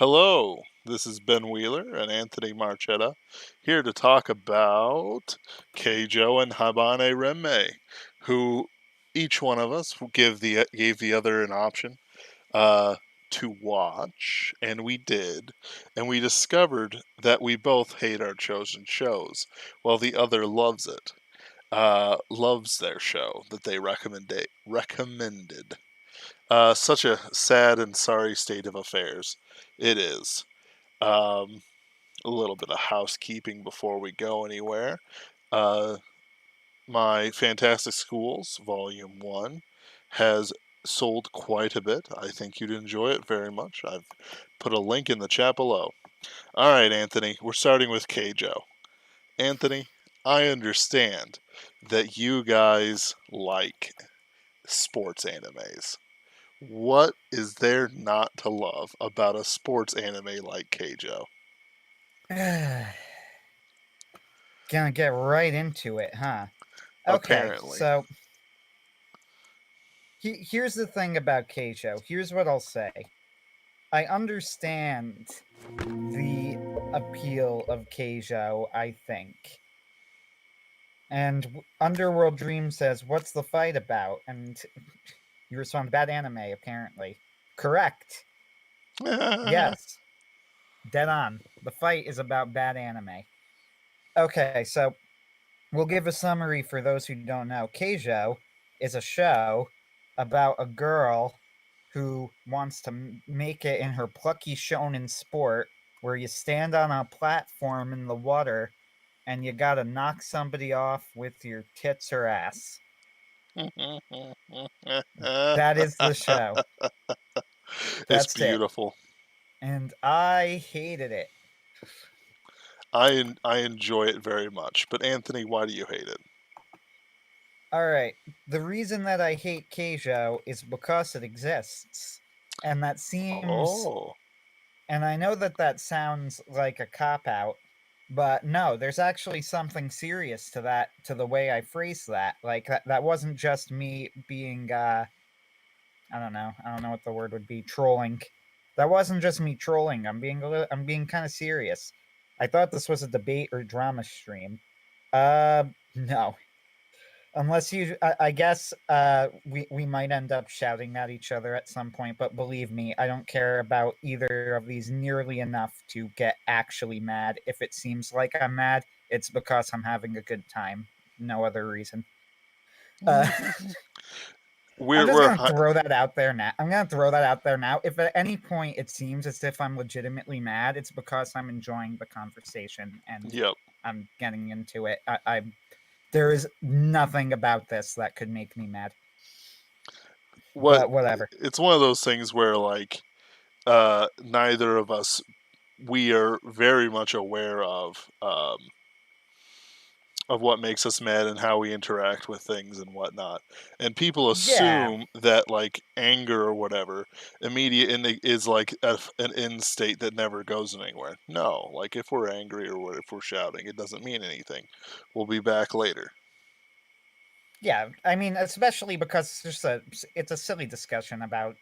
Hello, this is Ben Wheeler and Anthony Marchetta here to talk about Keijo and Haibane Renmei, who each one of us gave the other an option uh, to watch, and we did, and we discovered that we both hate our chosen shows, while the other loves it, loves their show that they recommended. Such a sad and sorry state of affairs. It is. Um, a little bit of housekeeping before we go anywhere. Uh, my Fantastic Schools, Volume 1, has sold quite a bit. I think you'd enjoy it very much. I've put a link in the chat below. All right, Anthony, we're starting with Keijo. Anthony, I understand that you guys like sports animes. What is there not to love about a sports anime like Keijo? Gonna get right into it, huh? Okay, Apparently. so here's the thing about Keijo. Here's what I'll say. I understand the appeal of Keijo, I think. And Underworld Dream says, "What's the fight about?" And you respond, "Bad anime, apparently." Correct. Yes, dead on. The fight is about bad anime. Okay, so we'll give a summary for those who don't know. Keijo is a show about a girl who wants to make it in her plucky shonen sport where you stand on a platform in the water and you gotta knock somebody off with your tits or ass. That is the show. It's That's it. beautiful. And I hated it. I enjoy it very much. But Anthony, why do you hate it? All right. The reason that I hate Keijo is because it exists. And that seems Oh. And I know that that sounds like a cop out, but no, there's actually something serious to that, to the way I phrase that. Like that wasn't just me being I don't know what the word would be, trolling. That wasn't just me trolling. I'm being kind of serious. I thought this was a debate or drama stream. No. Unless I guess we might end up shouting at each other at some point, but believe me, I don't care about either of these nearly enough to get actually mad. If it seems like I'm mad, it's because I'm having a good time. No other reason. Uh, I'm just We're gonna throw that out there now. I'm gonna throw that out there now. If at any point it seems as if I'm legitimately mad, it's because I'm enjoying the conversation and Yep. I'm getting into it. There is nothing about this that could make me mad. What But whatever. it's one of those things where like neither of us we are very much aware of what makes us mad and how we interact with things and whatnot. And people Yeah, assume that like anger or whatever immediate is like an end state that never goes anywhere. No, like if we're angry or if we're shouting, it doesn't mean anything. We'll be back later. yeah. I mean, especially because it's a silly discussion about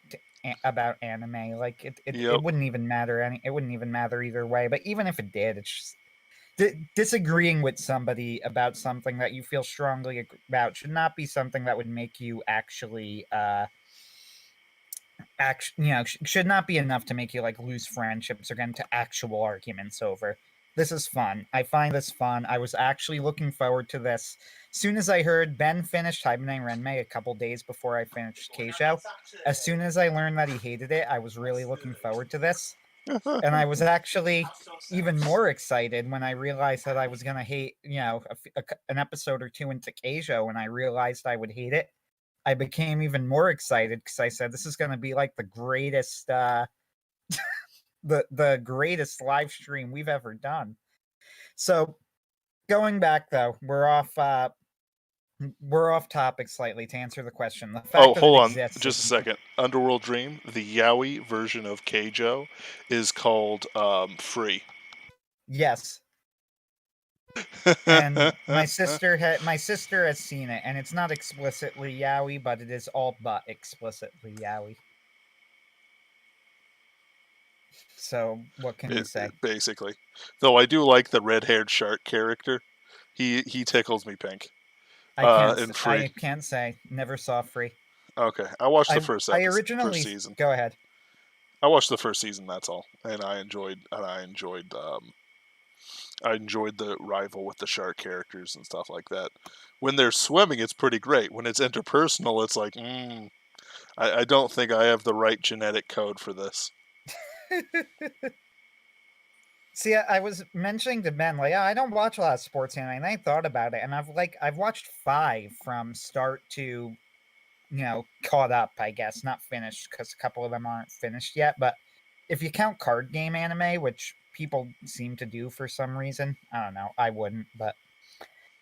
anime. Like Yep. it wouldn't even matter it wouldn't even matter either way. But even if it did, it's just disagreeing with somebody about something that you feel strongly about should not be something that would make you actually should not be enough to make you like lose friendships or get into actual arguments over. This is fun. I find this fun. I was actually looking forward to this. Soon as I heard Ben finished Haibane Renmei a couple days before I finished Keijo, as soon as I learned that he hated it, I was really looking forward to this. And I was actually even more excited when I realized that I was going to hate, an episode or two into Keijo, and I realized I would hate it. I became even more excited because I said this is going to be like the greatest the greatest live stream we've ever done. So going back though, we're off topic slightly to answer the question. The Oh, fact that it hold on exists just a is second. Underworld Dream, the yaoi version of Keijo, is called Free. yes. And my sister has seen it, and it's not explicitly yaoi, but it is all but explicitly yaoi. So what can you say? Basically. Though I do like the red-haired shark character. He tickles me pink. And free. I can't say. Never saw Free. Okay, I watched the I first originally season. go ahead. I watched the first season. That's all, and I enjoyed the rival with the shark characters and stuff like that. When they're swimming, it's pretty great. When it's interpersonal, it's like, I don't think I have the right genetic code for this. See, I was mentioning to Ben, like, I don't watch a lot of sports anime, and I thought about it, and I've watched five from start to, caught up, I guess, not finished, because a couple of them aren't finished yet. But if you count card game anime, which people seem to do for some reason, I don't know, I wouldn't, but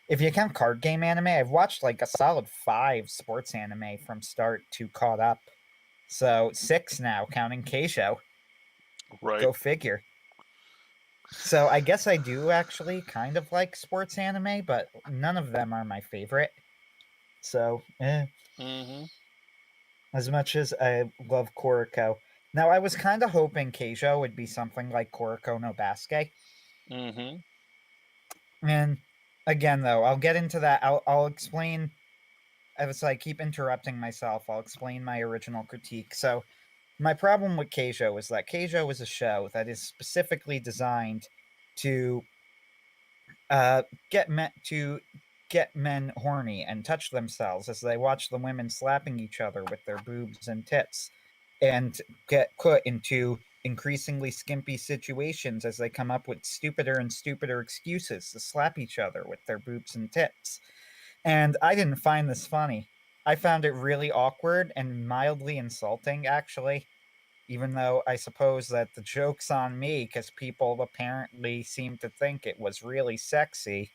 if you count card game anime, I've watched like a solid five sports anime from start to caught up. So six now, counting Keijo. Right. Go figure. So I guess I do actually kind of like sports anime, but none of them are my favorite. So, Mm-hmm. as much as I love Koroko. Now, I was kind of hoping Keijo would be something like Koroko no Basket. Mm-hmm. And again, though, I'll get into that. I'll explain. As I keep interrupting myself, I'll explain my original critique. So, my problem with Keijo is that Keijo is a show that is specifically designed to uh, get men horny and touch themselves as they watch the women slapping each other with their boobs and tits, and get put into increasingly skimpy situations as they come up with stupider and stupider excuses to slap each other with their boobs and tits. And I didn't find this funny. I found it really awkward and mildly insulting, actually, even though I suppose that the joke's on me because people apparently seem to think it was really sexy.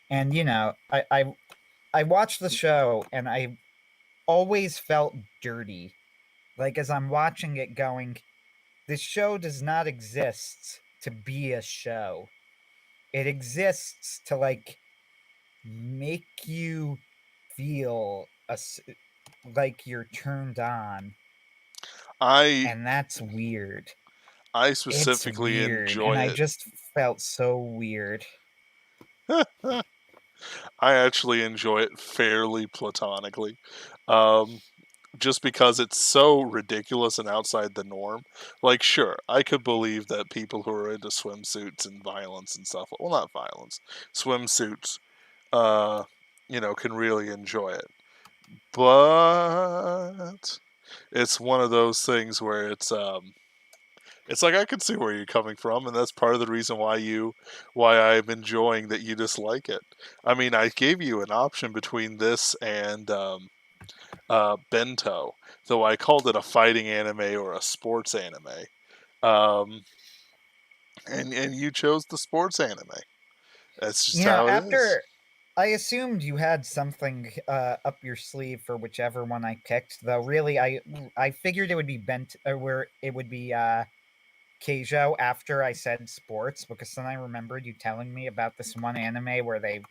And I watched the show and I always felt dirty. Like as I'm watching it going, this show does not exist to be a show. It exists to like make you feel like you're turned on, I and that's weird. I It's specifically weird, and enjoy I it. just felt so weird. I actually enjoy it fairly platonically. Um, just because it's so ridiculous and outside the norm. Like, sure, I could believe that people who are into swimsuits and violence and stuff, well, not violence, swimsuits, uh, can really enjoy it. But it's one of those things where it's like I can see where you're coming from, and that's part of the reason why I'm enjoying that you dislike it. I mean, I gave you an option between this and Bento, though I called it a fighting anime or a sports anime, um, and you chose the sports anime. That's just how it is. After I assumed you had something up your sleeve for whichever one I picked, though. Really, I figured it would be bent, where it would be Keijo after I said sports, because then I remembered you telling me about this one anime where they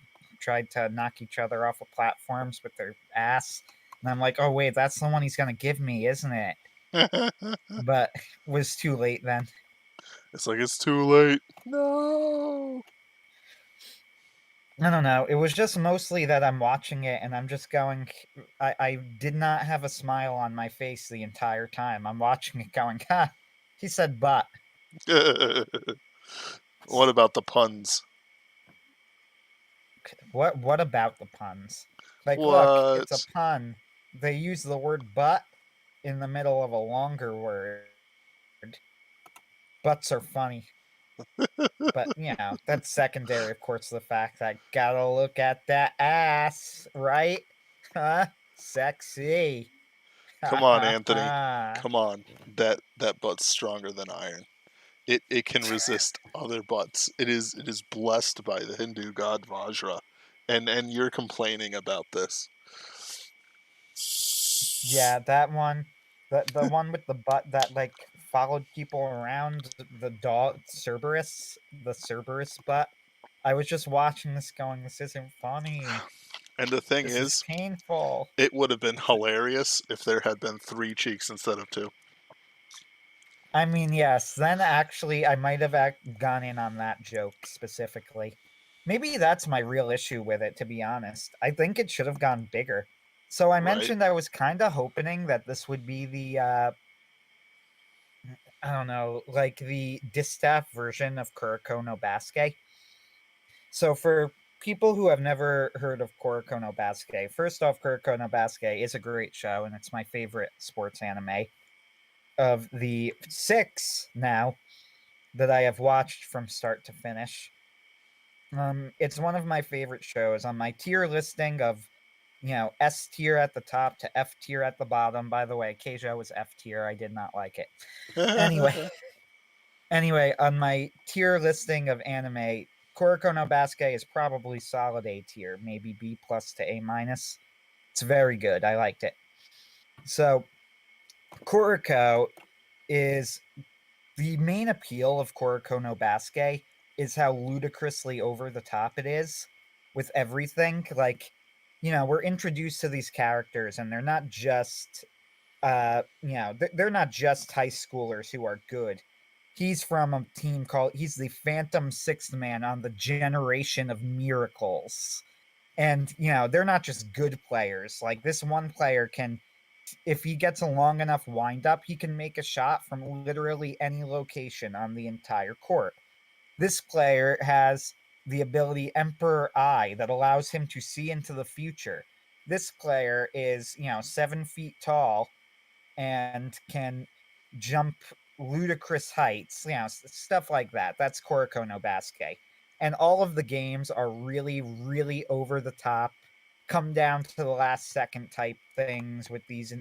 tried to knock each other off of platforms with their ass. And I'm like, oh wait, that's the one he's gonna give me, isn't it? But was too late then. It's like it's too late. No. I don't know. It was just mostly that I'm watching it and I'm just going. I did not have a smile on my face the entire time. I'm watching it going, ha, he said but. What about the puns? What about the puns? Like, look, it's a What? pun. They use the word but in the middle of a longer word. Butts are funny. But, that's secondary, of course, to the fact that gotta look at that ass, right? Huh? Sexy. Come Ha on, ha Anthony. ha. Come on. That butt's stronger than iron. It can resist other butts. It is blessed by the Hindu god Vajra, and you're complaining about this. Yeah, that one. The one with the butt that like followed people around, the dog Cerberus butt. I was just watching this going, this isn't funny. And the thing This is is, painful. it would have been hilarious if there had been three cheeks instead of two. I mean, yes, then actually I might have gone in on that joke specifically. Maybe that's my real issue with it, to be honest. I think it should have gone bigger. So I Right. mentioned I was kind of hoping that this would be the I don't know, like the distaff version of Kuroko no Basket. So for people who have never heard of Kuroko no Basket, first off, Kuroko no Basket is a great show and it's my favorite sports anime of the six now that I have watched from start to finish. It's one of my favorite shows on my tier listing of, S tier at the top to F tier at the bottom. By the way, Keijo was F tier. I did not like it. Anyway, anyway, on my tier listing of anime, Kuroko no Basket is probably solid A tier, maybe B plus to A minus. It's very good. I liked it. So Kuroko is the main appeal of Kuroko no Basket is how ludicrously over the top it is with everything. Like, we're introduced to these characters and they're not just they're not just high schoolers who are good. He's from a team called he's the Phantom Sixth Man on the Generation of Miracles. And they're not just good players. Like this one player can, if he gets a long enough wind up, he can make a shot from literally any location on the entire court. This player has the ability Emperor Eye that allows him to see into the future. This player is, 7 feet tall and can jump ludicrous heights, stuff like that. That's Kuroko no Basket. And all of the games are really, really over the top, come down to the last second type things with these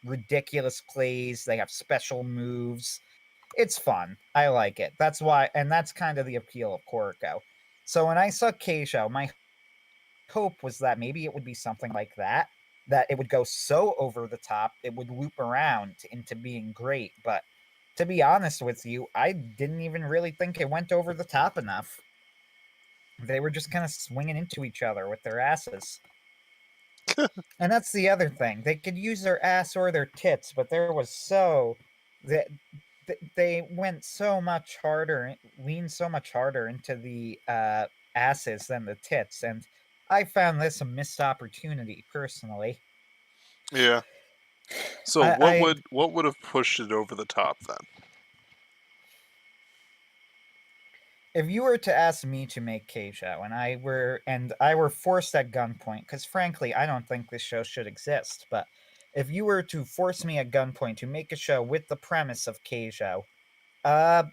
ridiculous plays. They have special moves. It's fun. I like it. That's why, and that's kind of the appeal of Kuroko. So when I saw Keijo, my hope was that maybe it would be something like that it would go so over the top, it would loop around into being great. But to be honest with you, I didn't even really think it went over the top enough. They were just kind of swinging into each other with their asses. And that's the other thing. They could use their ass or their tits, but there was so that they went so much harder, leaned so much harder into the asses than the tits, and I found this a missed opportunity personally. Yeah. So I what would have pushed it over the top then? If you were to ask me to make Keijo and I were forced at gunpoint, because frankly, I don't think this show should exist, but if you were to force me at gunpoint to make a show with the premise of Keijo, uh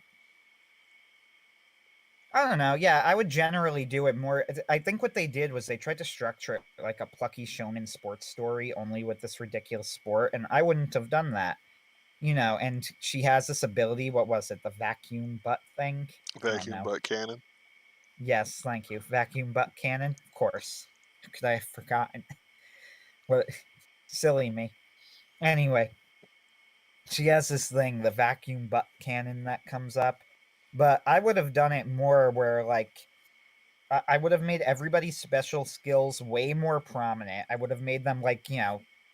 I don't know. Yeah, I would generally do it more. I think what they did was they tried to structure it like a plucky shonen sports story, only with this ridiculous sport, and I wouldn't have done that. And she has this ability. What was it? The vacuum butt thing? I don't Vacuum know. butt cannon. Yes, thank you. Vacuum butt cannon? Of course. Could I have forgotten? What silly me. Anyway, she has this thing, the vacuum butt cannon that comes up. But I would have done it more where like I would have made everybody's special skills way more prominent. I would have made them like,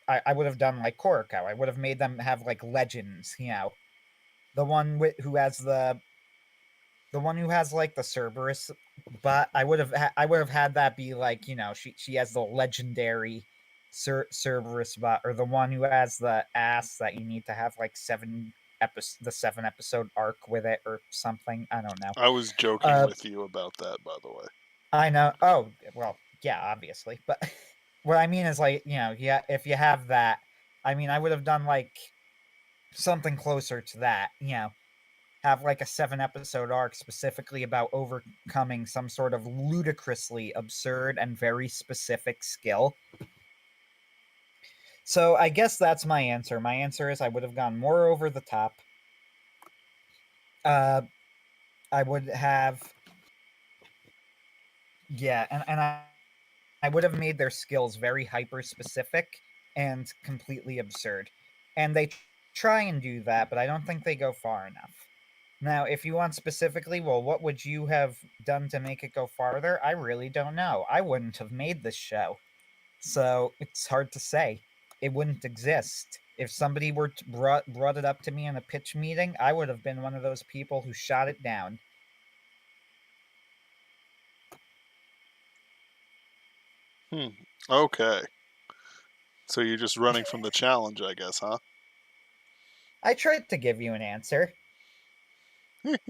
I would have done like Koriko. I would have made them have like legends, the one who has the one who has like the Cerberus, but I would have had that be like, she has the legendary Cerberus bot, or the one who has the ass that you need to have like the 7 episode arc with it or something. I don't know. I was joking Uh, with you about that, by the way. I know. Oh, well, yeah, obviously. But what I mean is like, yeah, if you have that, I mean, I would have done like something closer to that, have like a 7 episode arc specifically about overcoming some sort of ludicrously absurd and very specific skill. So I guess that's my answer. My answer is I would have gone more over the top. Uh, I would have, yeah, and I would have made their skills very hyper specific and completely absurd. And they try and do that, but I don't think they go far enough. Now, if you want specifically, well, what would you have done to make it go farther? I really don't know. I wouldn't have made this show. So it's hard to say. It wouldn't exist. If somebody were brought it up to me in a pitch meeting, I would have been one of those people who shot it down. Hmm. Okay. So you're just running from the challenge, I guess, huh? I tried to give you an answer.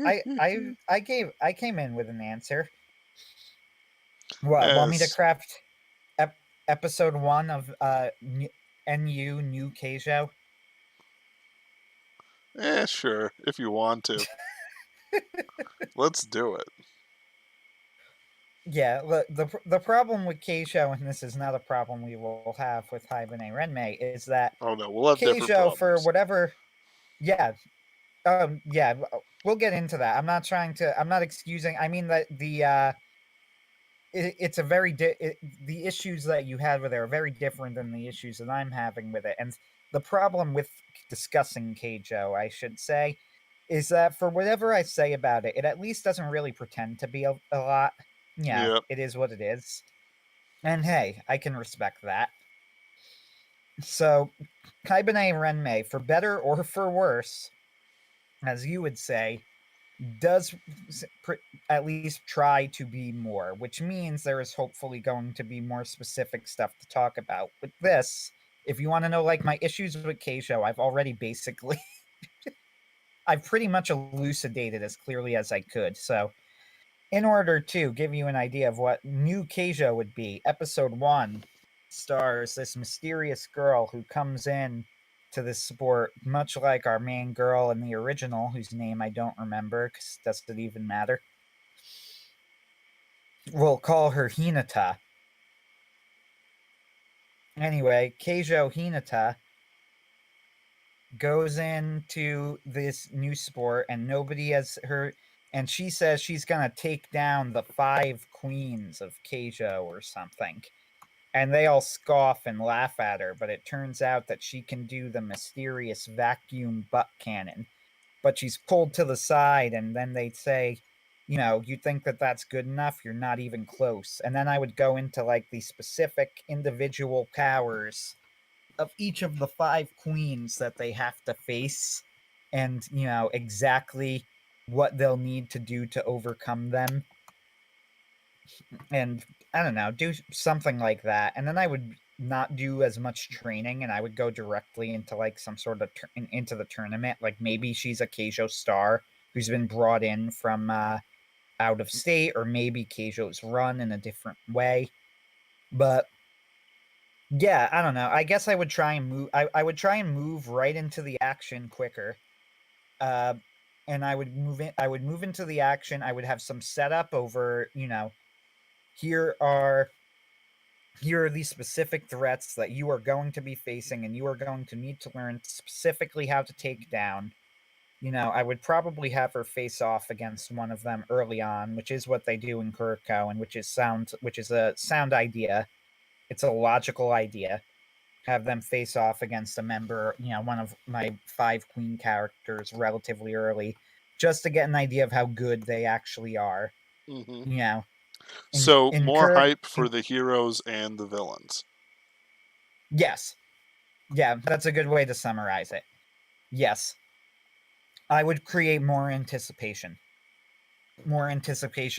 I came in with an answer. What? Want me to Yes. craft ep- episode 1 of NU New Keijo? Sure, if you want to. Let's do it. Yeah, the problem with Keijo, and this is not a problem we will have with Haibane Renmei, is that Oh no, we'll have different Keijo, for problems. whatever, yeah, yeah, we'll get into that. I'm not trying to. I'm not excusing. I mean that it's a the issues that you had with it are very different than the issues that I'm having with it, and the problem with discussing Keijo, I should say, is that for whatever I say about it, it at least doesn't really pretend to be a lot. Yeah, Yep. it is what it is, and hey, I can respect that. So, Kaibane Renmei, for better or for worse, as you would say, does at least try to be more, which means there is hopefully going to be more specific stuff to talk about. With this, if you want to know like my issues with Keijo, I've already basically I've pretty much elucidated as clearly as I could. So, in order to give you an idea of what new Keijo would be, episode 1 stars this mysterious girl who comes in to this sport, much like our main girl in the original, whose name I don't remember because does it even matter? We'll call her Hinata. Anyway, Keijo Hinata goes into this new sport and nobody has her, and she says she's gonna take down the 5 queens of Keijo or something. And they all scoff and laugh at her, but it turns out that she can do the mysterious vacuum butt cannon. But she's pulled to the side, and then they'd say, you think that that's good enough? You're not even close. And then I would go into like the specific individual powers of each of the 5 queens that they have to face, and, exactly what they'll need to do to overcome them, and I don't know, do something like that. And then I would not do as much training, and I would go directly into like some sort of into the tournament. Like maybe she's a Keijo star who's been brought in from out of state, or maybe Keijo's run in a different way. But yeah, I don't know. I guess I would try and move. I would try and move right into the action quicker. Uh, and I would move in. I would move into the action. I would have some setup over. Here are here are these specific threats that you are going to be facing, and you are going to need to learn specifically how to take down. I would probably have her face off against one of them early on, which is what they do in Kuroko, and which is a sound idea. It's a logical idea. Have them face off against a member, one of my 5 queen characters relatively early, just to get an idea of how good they actually are. Hmm. You know, So in more Kuroko, hype for the heroes and the villains. yes, yeah, that's a good way to summarize it. Yes, I would create more anticipation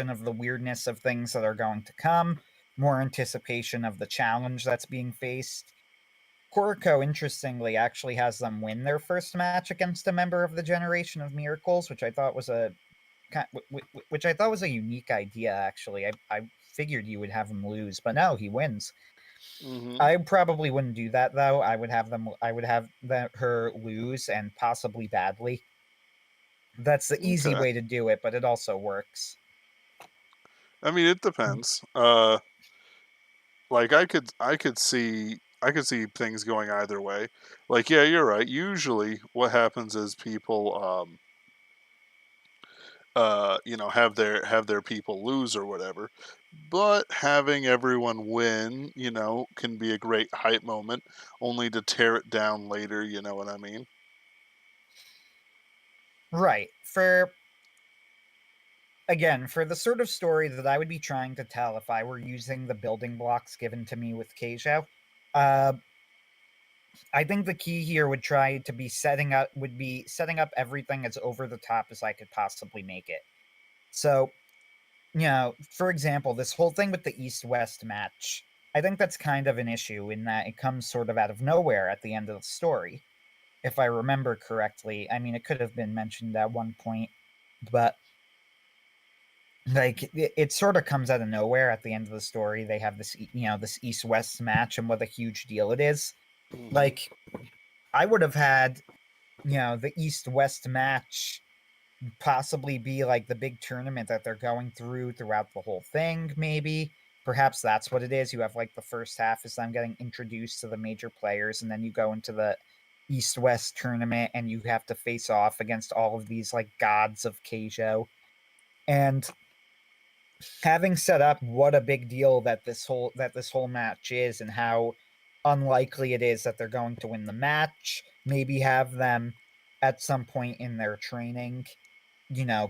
of the weirdness of things that are going to come, more anticipation of the challenge that's being faced. Kuroko, interestingly, actually has them win their first match against a member of the Generation of Miracles, which I thought was a unique idea. Actually, I figured you would have him lose, but no, he wins. Hmm. I probably wouldn't do that though. I would have her lose, and possibly badly. That's the easy Okay. way to do it, but it also works. I mean, it depends. Like I could see things going either way. Like, yeah, you're right. Usually, what happens is people, have their people lose or whatever. But having everyone win, can be a great hype moment, only to tear it down later. You know what I mean? Right. For the sort of story that I would be trying to tell if I were using the building blocks given to me with Keijo, uh, I think the key here would be setting up everything as over the top as I could possibly make it. So, for example, this whole thing with the East West match, I think that's kind of an issue in that it comes sort of out of nowhere at the end of the story, if I remember correctly. I mean, it could have been mentioned at one point, but like it sort of comes out of nowhere at the end of the story. They have this, this East West match and what a huge deal it is. Hmm. Like, I would have had, the East West match possibly be like the big tournament that they're going throughout the whole thing, maybe. Perhaps that's what it is. You have like the first half is them getting introduced to the major players, and then you go into the East West tournament and you have to face off against all of these like gods of Keijo. And having set up what a big deal that this whole match is and how unlikely it is that they're going to win the match, maybe have them at some point in their training,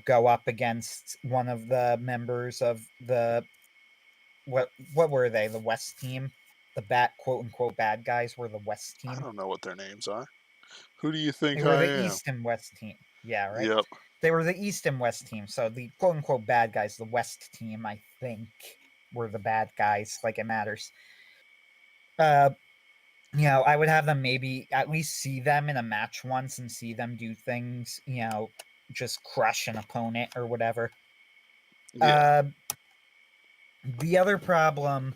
go up against one of the members of the what were they? The West team. The quote unquote bad guys were the West I team. don't know what their names are. Who do you think They were I the am? East and West team. Yeah, right. Yep. They were the East and West team. So the quote unquote bad guys, the West team, I think, were the bad guys. Like it matters. Uh, I would have them maybe at least see them in a match once and see them do things. Just crush an opponent or whatever. Yeah. Uh, the other problem,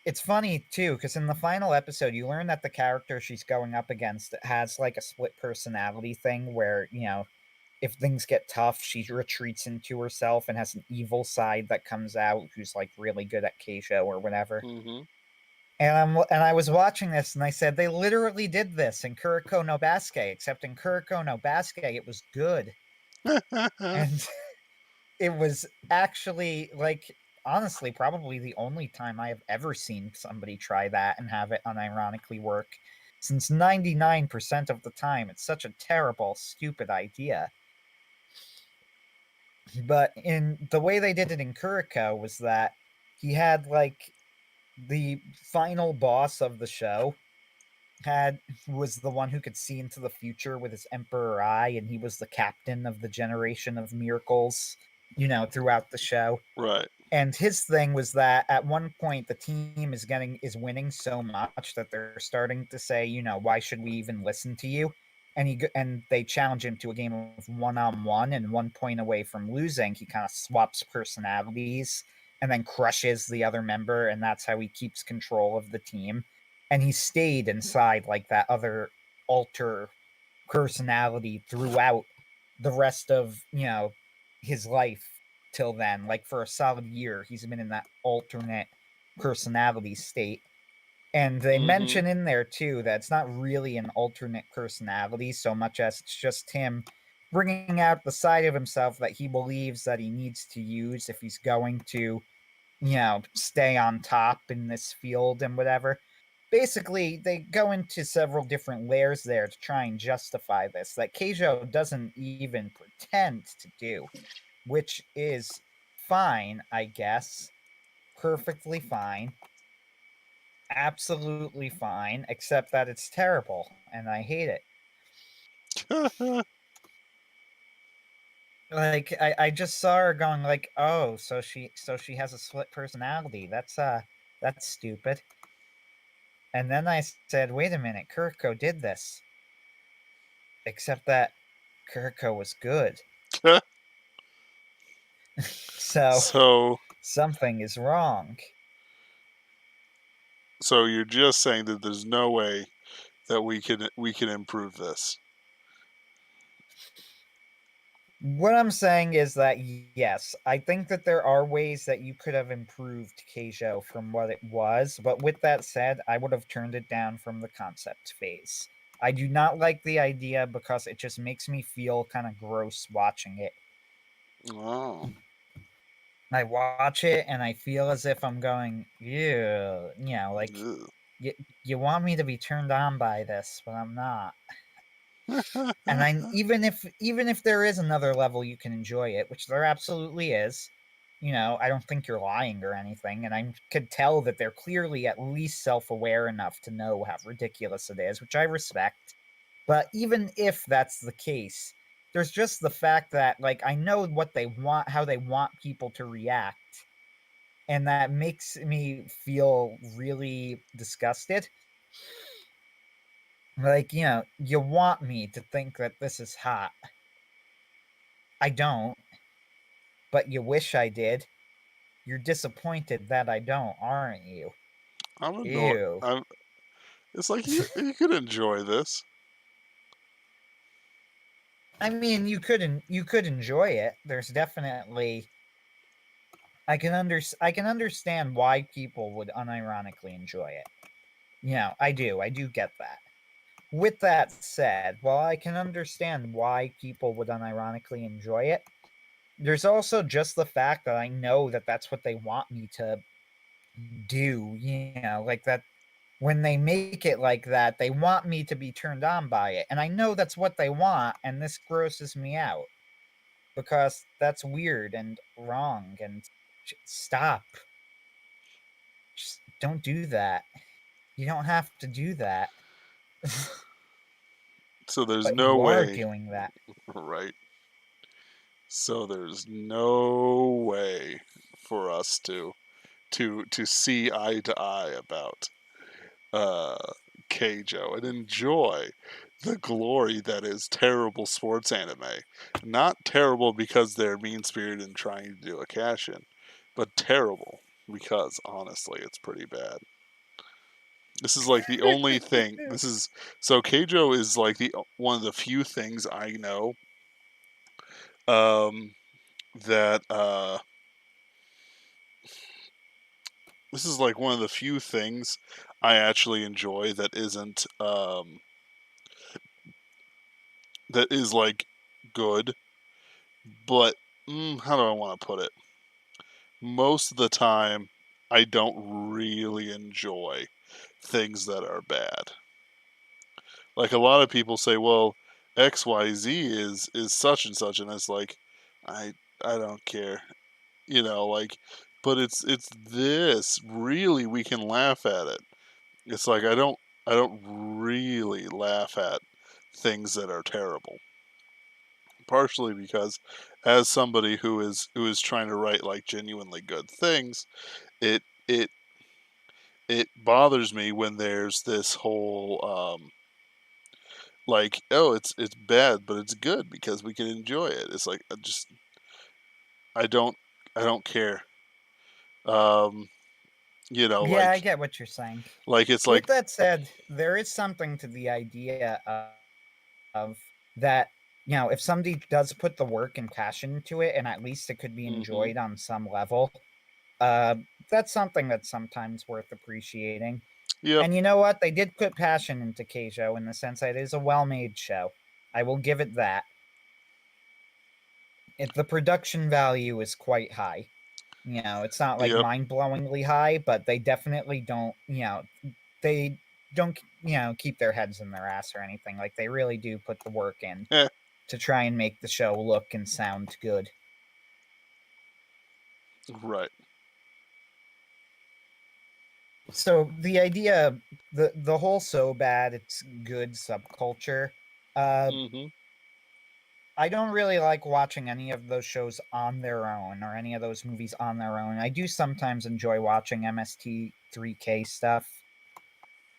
it's funny too, because in the final episode, you learn that the character she's going up against has like a split personality thing where, if things get tough, she retreats into herself and has an evil side that comes out who's like really good at Keijo or whatever. Hmm. And I was watching this and I said they literally did this in Kuroko no Basket, except in Kuroko no Basket it was good. And it was actually like honestly probably the only time I have ever seen somebody try that and have it unironically work. Since 99% of the time it's such a terrible, stupid idea. But in the way they did it in Kuriko was that he had like the final boss of the show had was the one who could see into the future with his emperor eye, and he was the captain of the generation of miracles, throughout the show. Right. And his thing was that at one point the team is winning so much that they're starting to say, why should we even listen to you? And they challenge him to a game of one on one, and 1 point away from losing, he kind of swaps personalities and then crushes the other member, and that's how he keeps control of the team. And he stayed inside like that other alter personality throughout the rest of his life till then. Like for a solid year, he's been in that alternate personality state. And they Hmm. mention in there too that it's not really an alternate personality so much as it's just him bringing out the side of himself that he believes that he needs to use if he's going to, stay on top in this field and whatever. Basically, they go into several different layers there to try and justify this that Keijo doesn't even pretend to do, which is fine, I guess. Perfectly fine. Absolutely fine, except that it's terrible and I hate it. Like I just saw her going like, "Oh, so she has a split personality. That's stupid." And then I said, "Wait a minute, Kuriko did this." Except that Kuriko was good. So so, something is wrong. so you're just saying that there's no way that we can improve this. What I'm saying is that yes, I think that there are ways that you could have improved Keijo from what it was, but with that said, I would have turned it down from the concept phase. I do not like the idea because it just makes me feel kind of gross watching it. Oh. I watch it and I feel as if I'm going, like Ugh. you want me to be turned on by this, but I'm not. And even if there is another level you can enjoy it, which there absolutely is, I don't think you're lying or anything, and I could tell that they're clearly at least self-aware enough to know how ridiculous it is, which I respect. But even if that's the case, there's just the fact that like I know what they want, how they want people to react, and that makes me feel really disgusted. Like, you want me to think that this is hot. I don't, but you wish I did. You're disappointed that I don't, aren't you? I'm annoyed. Ew. I'm. It's like you could enjoy this. I mean, you could enjoy it. There's definitely I can understand why people would unironically enjoy it. I do get that. With that said, while I can understand why people would unironically enjoy it, there's also just the fact that I know that that's what they want me to do, like that when they make it like that, they want me to be turned on by it. And I know that's what they want, and this grosses me out because that's weird and wrong and stop. Just don't do that. You don't have to do that. So there's But no you are way, doing that. right? So there's no way for us to see eye to eye about uh, Keijo and enjoy the glory that is terrible sports anime. Not terrible because they're mean spirited and trying to do a cash in, but terrible because honestly, it's pretty bad. This is like the only thing. This is so Keijo is like the one of the few things I know um, that this is like one of the few things I actually enjoy that is like good, but how do I want to put it? Most of the time, I don't really enjoy things that are bad. Like a lot of people say, well, XYZ is such and such, and it's like, I I don't care, like, but it's this really we can laugh at it. It's like I don't really laugh at things that are terrible. Partially because as somebody who is trying to write like genuinely good things, it it it bothers me when there's this whole like, oh, it's bad but it's good because we can enjoy it. It's like I don't I don't care. Um Yeah, I get what you're saying. it's With like that said, there is something to the idea of that, if somebody does put the work and passion into it, and at least it could be mhm. enjoyed on some level, uh, that's something that's sometimes worth appreciating. Yep. And you know what? They did put passion into Keijo in the sense that it is a well-made show. I will give it that. The production value is quite high. It's not like Yep. mind-blowingly high, but they definitely don't keep their heads in their ass or anything. Like they really do put the work in Eh, to try and make the show look and sound good. right. So the idea, the whole so bad it's good subculture, uh Mhm. I don't really like watching any of those shows on their own or any of those movies on their own. I do sometimes enjoy watching MST3K stuff,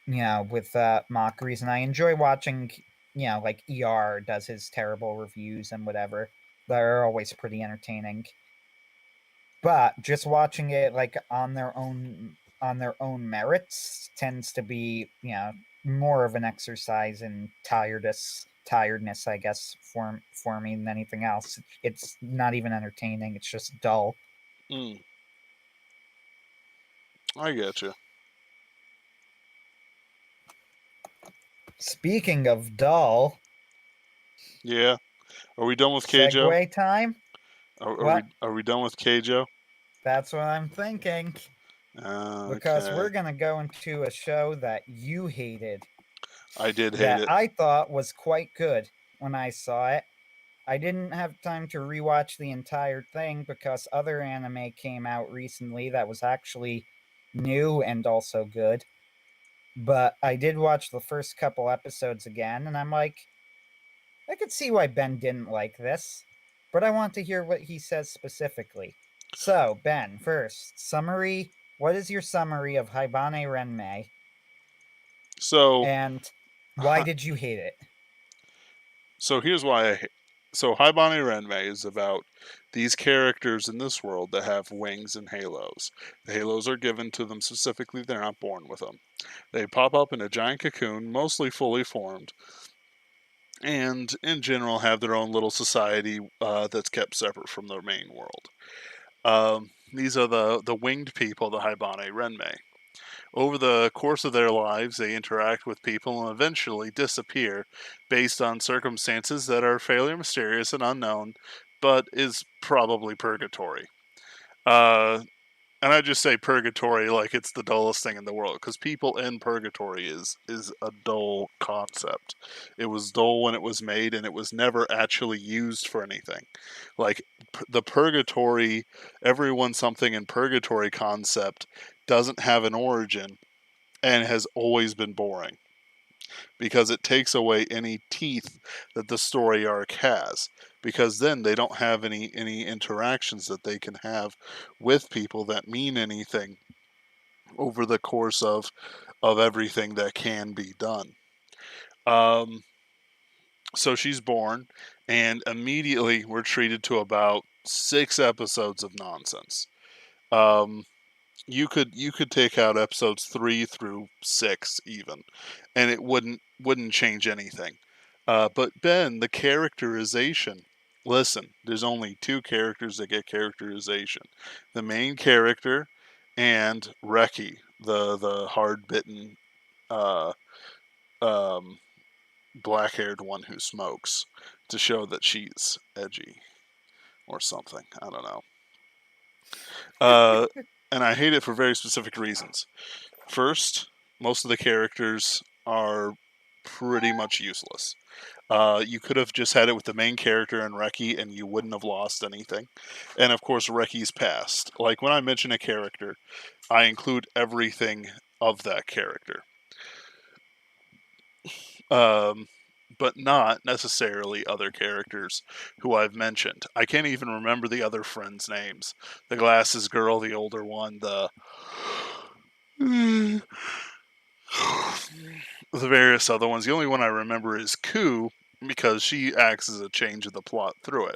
with mockeries, and I enjoy watching, like ER does his terrible reviews and whatever. They're always pretty entertaining. But just watching it like on their own merits tends to be, more of an exercise in tiredness, I guess, for me than anything else. It's not even entertaining, it's just dull. Mm, I get you. Speaking of dull, Yeah. Are we done with Keijo? segue time. Are we What? are we done with Keijo? That's what I'm thinking. Because Okay. we're gonna go into a show that you hated, I did hate that it. I thought was quite good when I saw it. I didn't have time to rewatch the entire thing because other anime came out recently that was actually new and also good. But I did watch the first couple episodes again, and I'm like, I could see why Ben didn't like this, but I want to hear what he says specifically. So, Ben, first, summary. What is your summary of Haibane Renmei, So, and why did you hate it? so here's why so Haibane Renmei is about these characters in this world that have wings and halos. The halos are given to them specifically, they're not born with them. They pop up in a giant cocoon, mostly fully formed, and in general have their own little society that's kept separate from their main world. These are the winged people, the Haibane Renmei. Over the course of their lives, they interact with people and eventually disappear based on circumstances that are fairly mysterious and unknown, but is probably purgatory. Uh, and I just say purgatory like it's the dullest thing in the world, because people in purgatory is a dull concept. It was dull when it was made, and it was never actually used for anything. Like the purgatory, everyone something in purgatory concept doesn't have an origin and has always been boring because it takes away any teeth that the story arc has, because then they don't have any interactions that they can have with people that mean anything over the course of everything that can be done. um, so she's born, and immediately we're treated to about 6 episodes of nonsense. um, you could take out episodes 3 through 6 even, and it wouldn't change anything. But Ben, the characterization. Listen, there's only two characters that get characterization: the main character and Reki, the hard bitten, uh, um, black haired one who smokes, to show that she's edgy or something. I don't know. Uh, and I hate it for very specific reasons. First, most of the characters are pretty much useless. You could have just had it with the main character and Reki, and you wouldn't have lost anything. And of course, Reki's past. Like when I mention a character, I include everything of that character, um, but not necessarily other characters who I've mentioned. I can't even remember the other friends' names. The glasses girl, the older one, the various other ones. The only one I remember is Ku, because she acts as a change of the plot through it.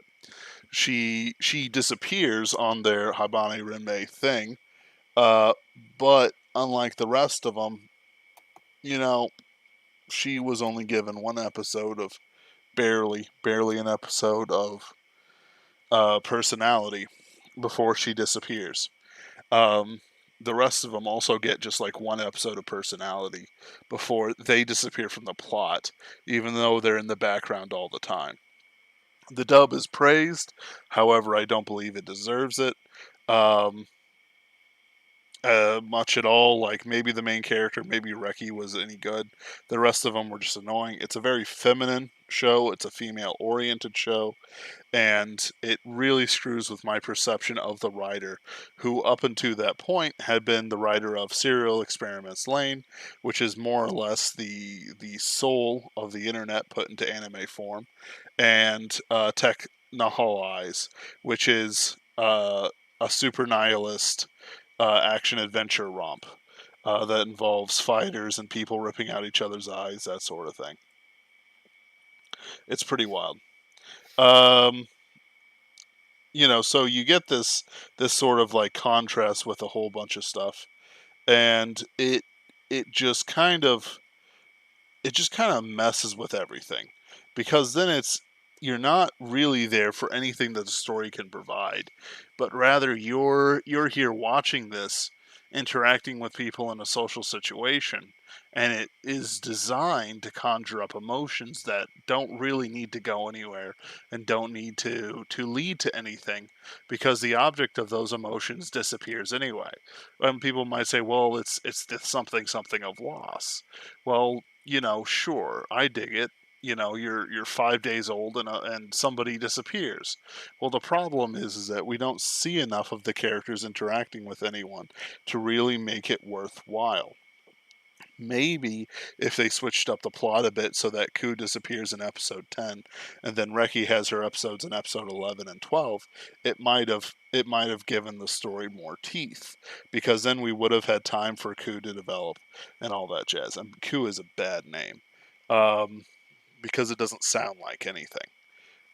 She disappears on their Habane Renmei thing, uh, but unlike the rest of them, you know, she was only given one episode of barely an episode of personality before she disappears. Um, the rest of them also get just like one episode of personality before they disappear from the plot, even though they're in the background all the time. The dub is praised, however, I don't believe it deserves it. Um, much at all. Like maybe the main character, maybe Reki was any good. The rest of them were just annoying. It's a very feminine show. It's a female-oriented show, and it really screws with my perception of the writer, who up until that point had been the writer of Serial Experiments Lane, which is more or less the soul of the internet put into anime form, and Tech Nahal Eyes, which is a super nihilist action adventure romp that involves fighters and people ripping out each other's eyes, that sort of thing. It's pretty wild. Um, so you get this sort of like contrast with a whole bunch of stuff, and it just kind of it just kind of messes with everything, because then you're not really there for anything that the story can provide, but rather you're here watching this, interacting with people in a social situation, and it is designed to conjure up emotions that don't really need to go anywhere and don't need to lead to anything, because the object of those emotions disappears anyway. And people might say, well, it's the something something of loss. Well, sure, I dig it. you're 5 days old and somebody disappears. Well, the problem is that we don't see enough of the characters interacting with anyone to really make it worthwhile. Maybe if they switched up the plot a bit so that Ku disappears in episode 10 and then Reki has her episodes in episode 11 and 12, it might have given the story more teeth, because then we would have had time for Ku to develop and all that jazz. And Ku is a bad name. Um, because it doesn't sound like anything.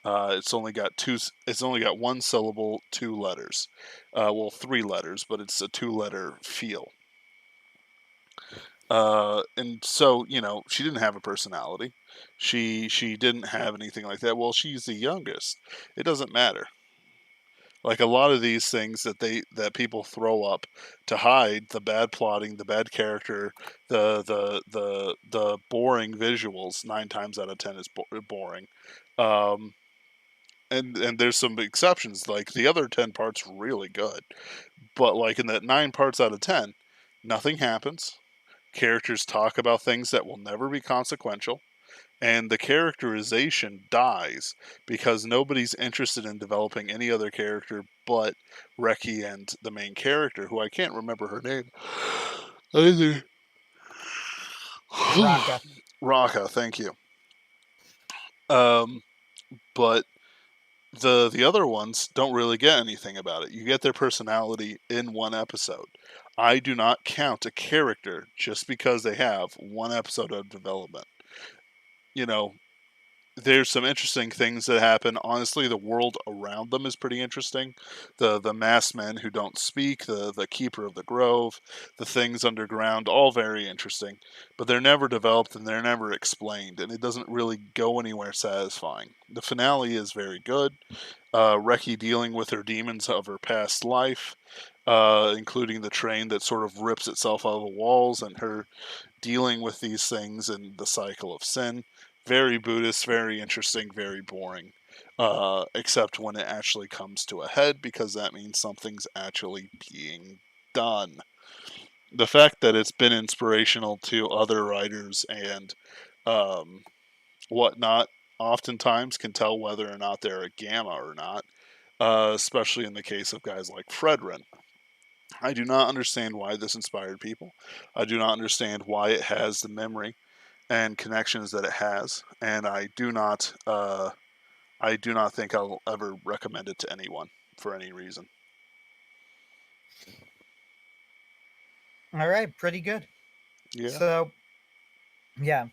It's only got two. It's only got one syllable, two letters. Well, three letters, but it's a two-letter feel. And so she didn't have a personality. She didn't have anything like that. Well, she's the youngest. It doesn't matter. Like a lot of these things that people throw up to hide the bad plotting, the bad character, the boring visuals. 9 times out of 10 is boring. Um, and there's some exceptions. Like the other 10 parts really good, but like in that 9 parts out of 10, nothing happens. Characters talk about things that will never be consequential, and the characterization dies because nobody's interested in developing any other character but Reki and the main character, who I can't remember her name either. Raka. Raka, thank you. Um, but the other ones don't really get anything about it. You get their personality in one episode. I do not count a character just because they have one episode of development. You know, there's some interesting things that happen. Honestly, the world around them is pretty interesting. The masked men who don't speak, the keeper of the grove, the things underground, all very interesting. But they're never developed and they're never explained, and it doesn't really go anywhere satisfying. The finale is very good. Reki dealing with her demons of her past life, including the train that sort of rips itself out of the walls, and her dealing with these things and the cycle of sin. Very Buddhist, very interesting, very boring. Except when it actually comes to a head, because that means something's actually being done. The fact that it's been inspirational to other writers and um, whatnot oftentimes can tell whether or not they're a gamma or not, especially in the case of guys like Fredrin. I do not understand why this inspired people. I do not understand why it has the memory and connections that it has, and I do not think I'll ever recommend it to anyone for any reason. All right, pretty good. Yeah. So, yeah,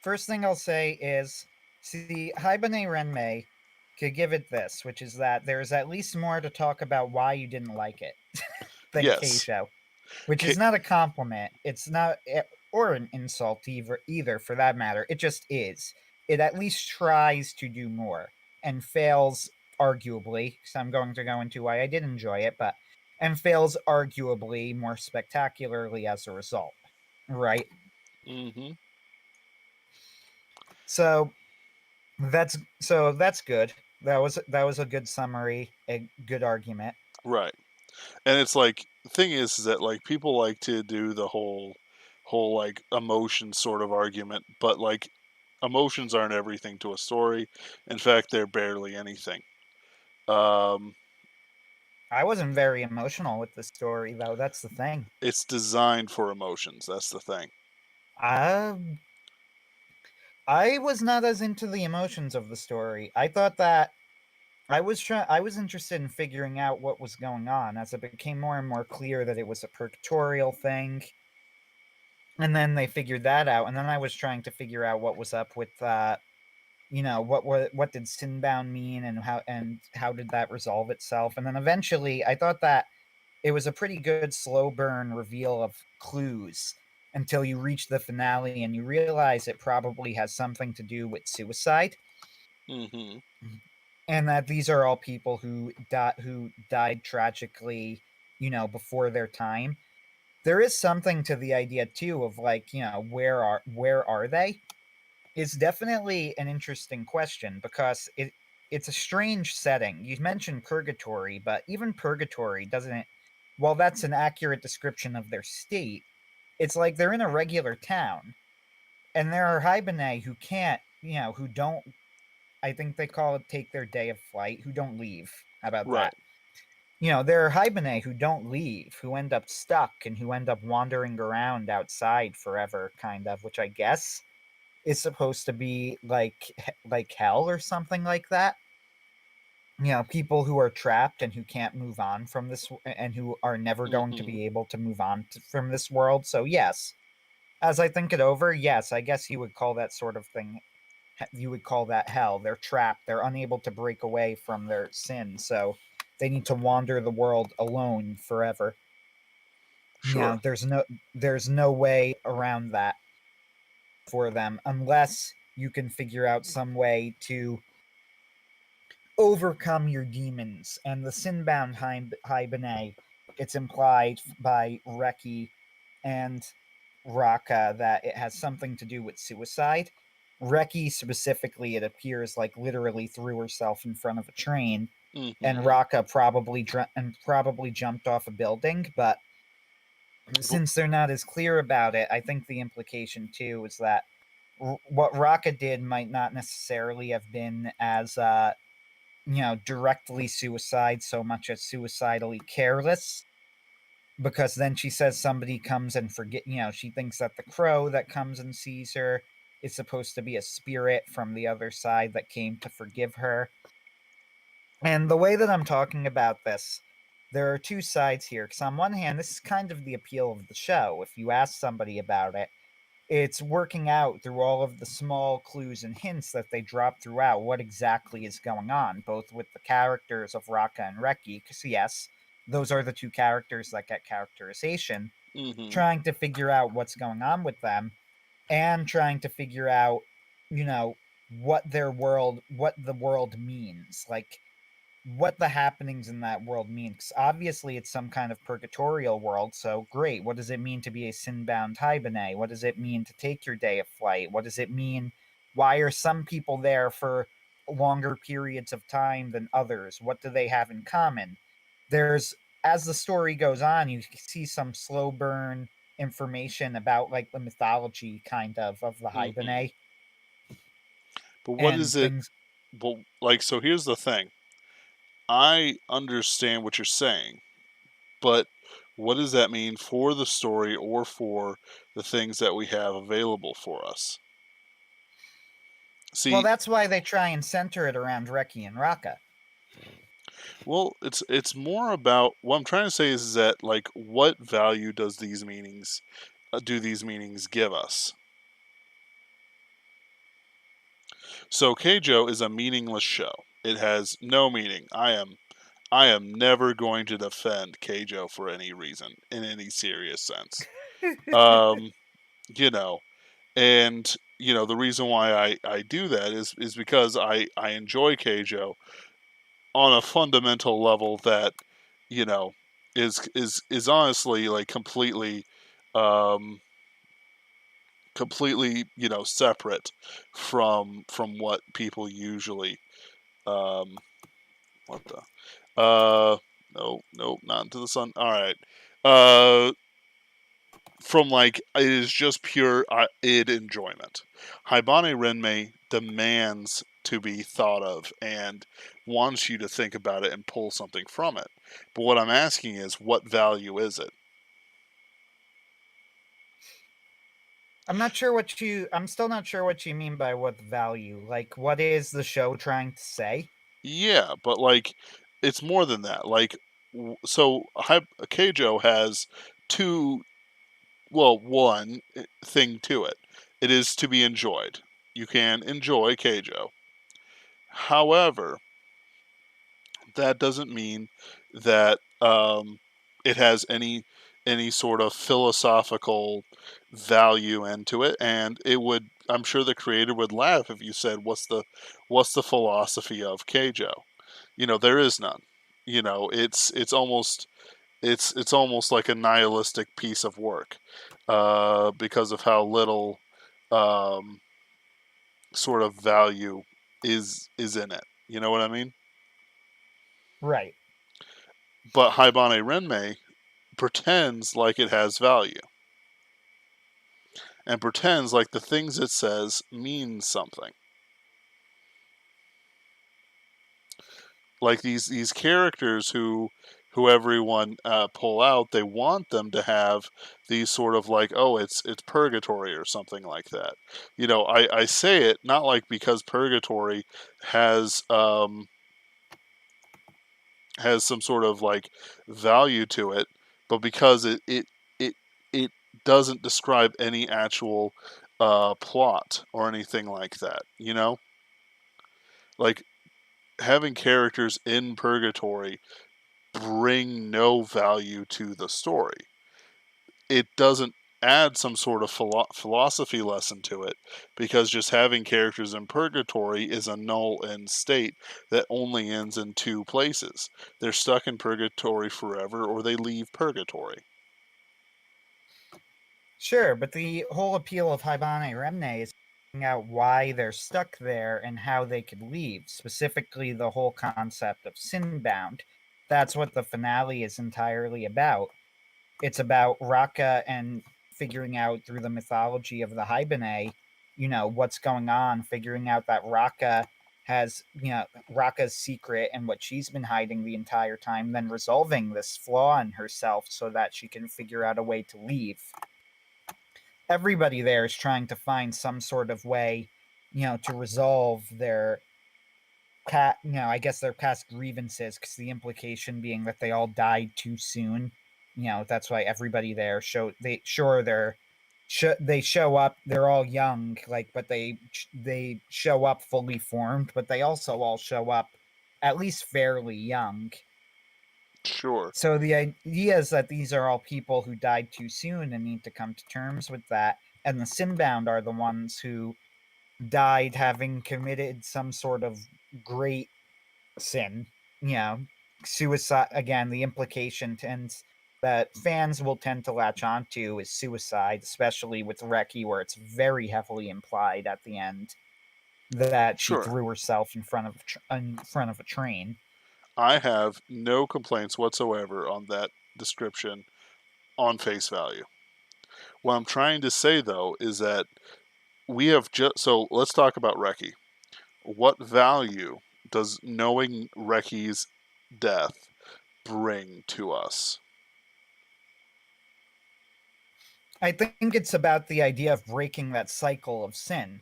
first thing I'll say is, see, Haibane Renmei could give it this, which is that there's at least more to talk about why you didn't like it than Yes. Keijo, which K- is not a compliment. It's not, or an insult either, for that matter. It just is. It at least tries to do more and fails arguably. So I'm going to go into why I did enjoy it, but and fails arguably more spectacularly as a result. Right. hmm So that's good. That was a good summary, a good argument. Right. And it's like the thing is that like people like to do the whole like emotion sort of argument, but like emotions aren't everything to a story. In fact, they're barely anything. Um, I wasn't very emotional with the story though. That's the thing. it's designed for emotions. That's the thing. I I was not as into the emotions of the story. I thought that I was interested in figuring out what was going on as it became more and more clear that it was a purgatorial thing. And then they figured that out, and then I was trying to figure out what was up with what did Sinbound mean, and how did that resolve itself? And then eventually I thought that it was a pretty good slow burn reveal of clues until you reach the finale and you realize it probably has something to do with suicide, hmm and that these are all people who died tragically, before their time. There is something to the idea too of, like, where are they? It's definitely an interesting question because it's a strange setting. You mentioned purgatory, but even purgatory doesn't, while that's an accurate description of their state, it's like they're in a regular town and there are Haibane who can't who don't, I think they call it take their day of flight, who don't leave. How about Right. that? There are Haibane who don't leave, who end up stuck and who end up wandering around outside forever, kind of, which I guess is supposed to be like hell or something like that. People who are trapped and who can't move on from this and who are never going to Hmm. be able to move on from this world. So yes, as I think it over, yes, I guess you would call that sort of thing, you would call that hell. They're trapped. They're unable to break away from their sin. So they need to wander the world alone forever. Sure. There's no way around that for them unless you can figure out some way to overcome your demons. And the sinbound Haibane, it's implied by Reki and Raka that it has something to do with suicide. Reki specifically, it appears like literally threw herself in front of a train, and Hmm. Raka probably jumped off a building. But But, since they're not as clear about it, I think the implication too is that what Raka did might not necessarily have been as directly suicide so much as suicidally careless, because then she says somebody comes and she thinks that the crow that comes and sees her is supposed to be a spirit from the other side that came to forgive her. And the way that I'm talking about this, there are two sides here, because on one hand, this is kind of the appeal of the show. If you ask somebody about it, it's working out through all of the small clues and hints that they drop throughout what exactly is going on, both with the characters of Raka and Reki, because yes, those are the two characters that get characterization, hmm. trying to figure out what's going on with them and trying to figure out, you know, what the world means. Like, what the happenings in that world mean. 'Cause obviously, it's some kind of purgatorial world. So, great. What does it mean to be a sin-bound Haibane? What does it mean to take your day of flight? What does it mean? Why are some people there for longer periods of time than others? What do they have in common? There's As the story goes on, you see some slow burn information about like the mythology kind of the Hmm. Haibane But what and is it? things. But like, so here's the thing. I understand what you're saying, but what does that mean for the story or for the things that we have available for us? Well, See, that's why they try and center it around Reki and Raka. well, it's more about what I'm trying to say is that like what value does these meanings do these meanings give us? So Keijo is a meaningless show. It has no meaning. I am never going to defend Keijo for any reason in any serious sense. Um, you know, and the reason why I do that is because I enjoy Keijo on a fundamental level that you know is honestly like um completely separate from what people usually um what the no, no, not into the sun. All right. uh from like it is just pure id enjoyment. Haibane Renmei demands to be thought of and wants you to think about it and pull something from it. But what I'm asking is, what value is it? I'm still not sure what you mean by what value. Like, what is the show trying to say? Yeah, but like, it's more than that. Like, so Keijo has two, well, one thing to it. It is to be enjoyed. You can enjoy Keijo. However, that doesn't mean that it has any sort of philosophical value into it. And it would, I'm sure the creator would laugh if you said, what's the philosophy of Keijo? There is none. It's almost like a nihilistic piece of work, because of how little um, sort of value is in it. You know what I mean? Right. But Haibane Renmei pretends like it has value and pretends like the things it says mean something. Like these characters who everyone pull out, they want them to have these sort of like, oh, it's purgatory or something like that. You know, I say it not like because purgatory has has some sort of like value to it, but because it it doesn't describe any actual plot or anything like that. You know, like having characters in purgatory bring no value to the story. It doesn't add some sort of philosophy lesson to it because just having characters in purgatory is a null end state that only ends in two places. They're stuck in purgatory forever or they leave purgatory. Sure, but the whole appeal of Haibane Renmei is figuring out why they're stuck there and how they could leave, specifically the whole concept of sinbound. That's what the finale is entirely about. It's about Raka and figuring out through the mythology of the Haibane, what's going on, figuring out that Raka has, Raka's secret and what she's been hiding the entire time, then resolving this flaw in herself so that she can figure out a way to leave. Everybody there is trying to find some sort of way, to resolve their I guess their past grievances, because the implication being that they all died too soon. That's why everybody there they show up. They're all young, like, but they show up fully formed, but they also all show up at least fairly young. Sure, So the idea is that these are all people who died too soon and need to come to terms with that. And the sinbound are the ones who died having committed some sort of great sin. You know, suicide. Again, the implication tends that fans will tend to latch onto is suicide, especially with Reki, where it's very heavily implied at the end that she sure. threw herself in front of a train. I have no complaints whatsoever on that description on face value. What I'm trying to say though is that we have just so let's talk about Reki. What value does knowing Reki's death bring to us? I think it's about the idea of breaking that cycle of sin.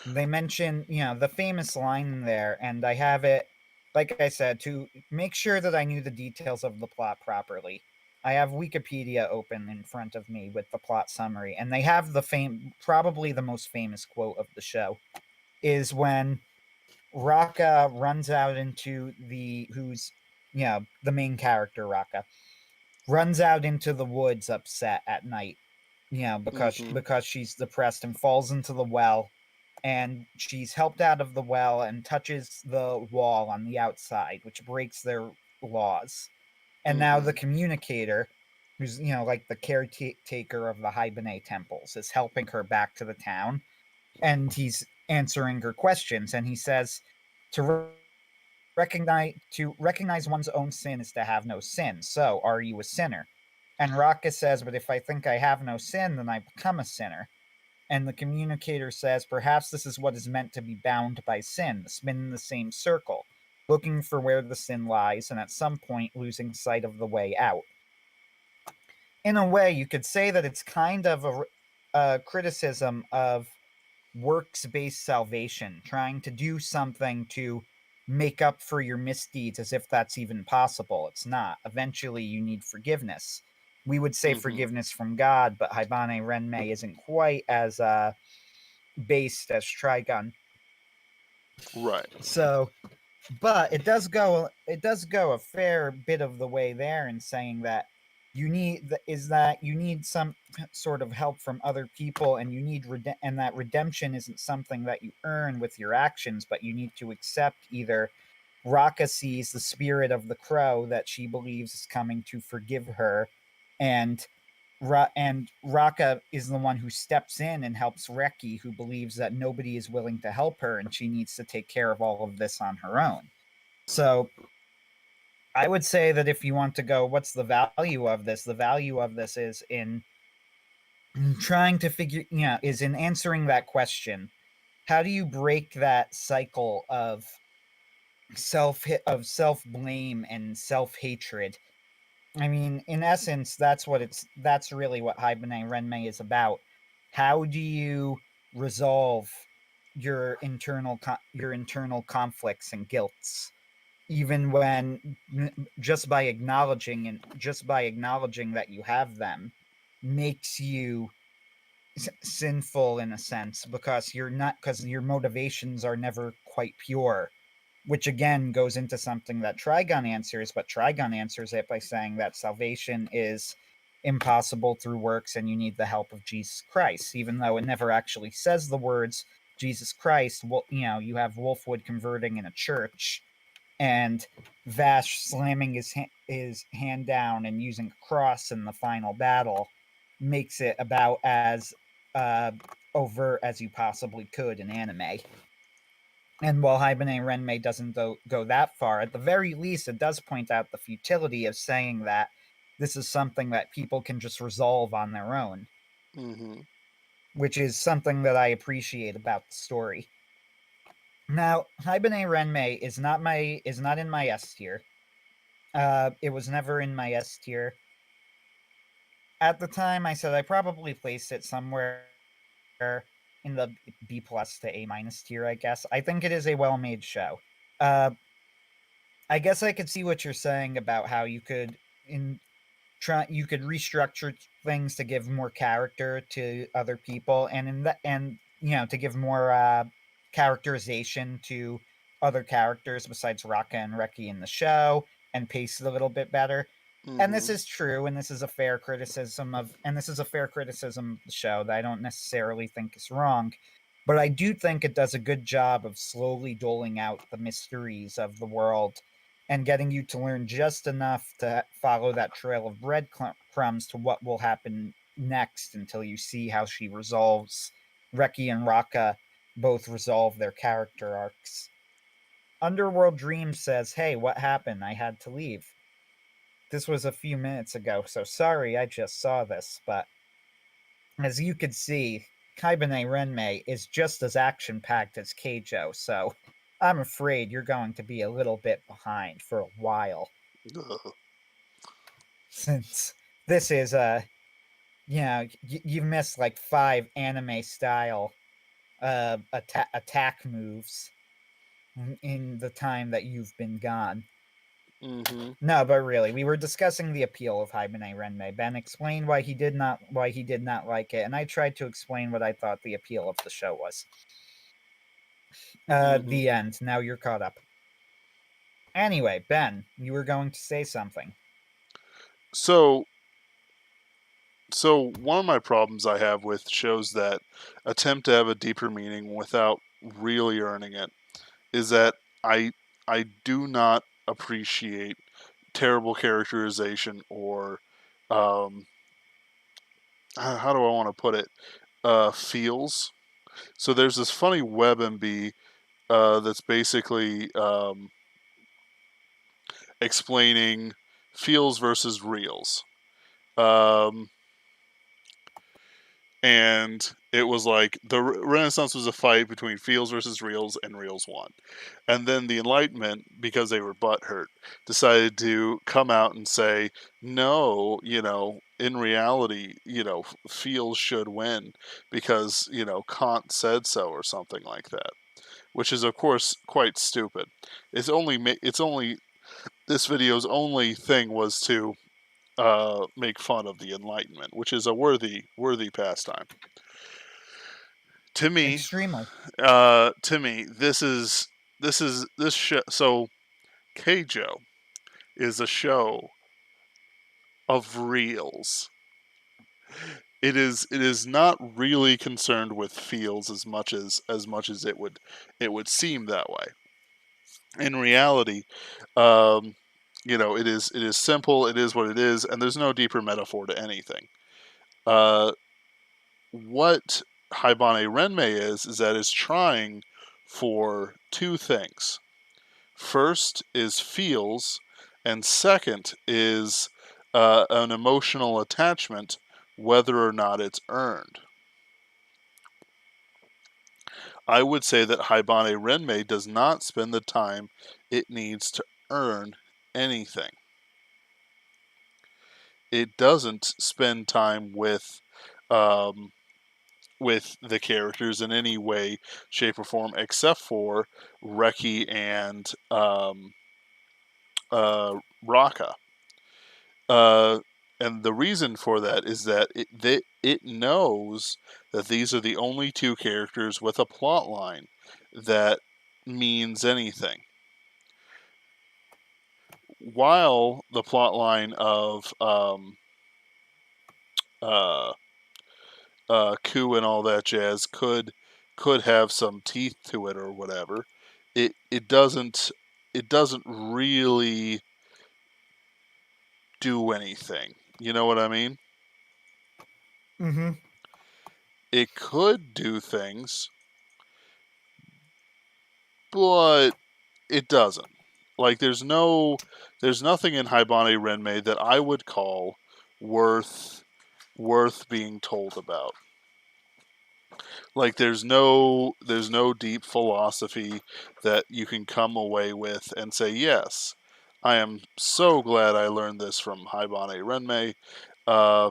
They mention, the famous line there, and I have it, like I said, to make sure that I knew the details of the plot properly. I have Wikipedia open in front of me with the plot summary, and they have probably the most famous quote of the show is when Raka runs out into the main character, Raka, runs out into the woods upset at night, Mm-hmm. because she's depressed and falls into the well, and she's helped out of the well and touches the wall on the outside, which breaks their laws. And now the Mm-hmm. communicator, who's like the caretaker of the Haibane temples, is helping her back to the town, and he's answering her questions, and he says to recognize one's own sin is to have no sin. So, are you a sinner? And Raka says, but if I think I have no sin, then I become a sinner. And the communicator says, perhaps this is what is meant to be bound by sin, spin in the same circle, looking for where the sin lies, and at some point losing sight of the way out. In a way, you could say that it's kind of a criticism of works based salvation, trying to do something to make up for your misdeeds as if that's even possible. It's not. Eventually, you need forgiveness. We would say Mm-hmm. forgiveness from God, but Haibane Renmei isn't quite as based as Trigun. Right. So, but it does go a fair bit of the way there in saying that you need some sort of help from other people, and and that redemption isn't something that you earn with your actions, but you need to accept. Either Raka sees the spirit of the crow that she believes is coming to forgive her, and Raka is the one who steps in and helps Reki, who believes that nobody is willing to help her and she needs to take care of all of this on her own. So I would say that if you want to go, what's the value of this? The value of this is in trying to is in answering that question. How do you break that cycle of self blame and self hatred. I mean, in essence, that's really what Haibane Renmei is about. How do you resolve your internal conflicts and guilts, even when just by acknowledging that you have them makes you sinful in a sense, because your motivations are never quite pure, which again goes into something that Trigon answers, but Trigon answers it by saying that salvation is impossible through works and you need the help of Jesus Christ, even though it never actually says the words Jesus Christ. Well, you have Wolfwood converting in a church, and Vash slamming his hand down and using a cross in the final battle makes it about as uh, overt as you possibly could in anime. And while Haibane Renmei doesn't go that far, at the very least, it does point out the futility of saying that this is something that people can just resolve on their own, Mm-hmm. which is something that I appreciate about the story. Now, Haibane Renmei is not in my S tier. It was never in my S tier. At the time, I said I probably placed it somewhere in the B plus to A minus tier, I guess. I think it is a well made show. Uh, I guess I could see what you're saying about how in you could restructure things to give more character to other people, and in that and to give more characterization to other characters besides Raka and Reki in the show, and pace it a little bit better. And this Mm-hmm. is true, and this is a fair criticism of the show that I don't necessarily think is wrong, but I do think it does a good job of slowly doling out the mysteries of the world and getting you to learn just enough to follow that trail of breadcrumbs to what will happen next until you see how she resolves. Reki and Raka both resolve their character arcs. Underworld Dream says, "Hey, what happened? I had to leave. This was a few minutes ago, so sorry I just saw this, but as you could see, Kaibane Renmei is just as action packed as Keijo, so I'm afraid you're going to be a little bit behind for a while." Ugh. Since this is you've missed like 5 anime style attack moves in the time that you've been gone. Mm-hmm. No, but really, we were discussing the appeal of Haibane Renmei. Ben explained why he did not like it, and I tried to explain what I thought the appeal of the show was. Mm-hmm. The end. Now you're caught up. Anyway, Ben, you were going to say something. So, so one of my problems I have with shows that attempt to have a deeper meaning without really earning it is that I I do not appreciate terrible characterization or um, how do I want to put it, feels. So there's this funny WebMB that's basically explaining feels versus reels. Um, and it was like the Renaissance was a fight between feels versus reels, and reels won. And then the Enlightenment, because they were butthurt, decided to come out and say, no, in reality, feels should win because Kant said so or something like that, which is of course quite stupid. It's only this video's only thing was to make fun of the Enlightenment, which is a worthy pastime. To me, Extremely. this show. So Keijo is a show of reels. It is not really concerned with feels as much as it would seem that way. In reality, um, it is simple. It is what it is, and there's no deeper metaphor to anything. Uh, what Haibane Renmei is that it's trying for two things. First is feels, and second is an emotional attachment, whether or not it's earned. I would say that Haibane Renmei does not spend the time it needs to earn anything. It doesn't spend time um, with the characters in any way, shape, or form, except for Reki and Raka. Uh, and the reason for that is that it knows that these are the only two characters with a plot line that means anything. While the plot line of uh, Ku and all that jazz could have some teeth to it or whatever, it doesn't really do anything. You know what I mean? Mm-hmm. It could do things, but it doesn't. Like there's nothing in Haibane Renmei that I would call worth worth being told about. Like there's no deep philosophy that you can come away with and say, yes, I am so glad I learned this from Haibane Renmei. Uh,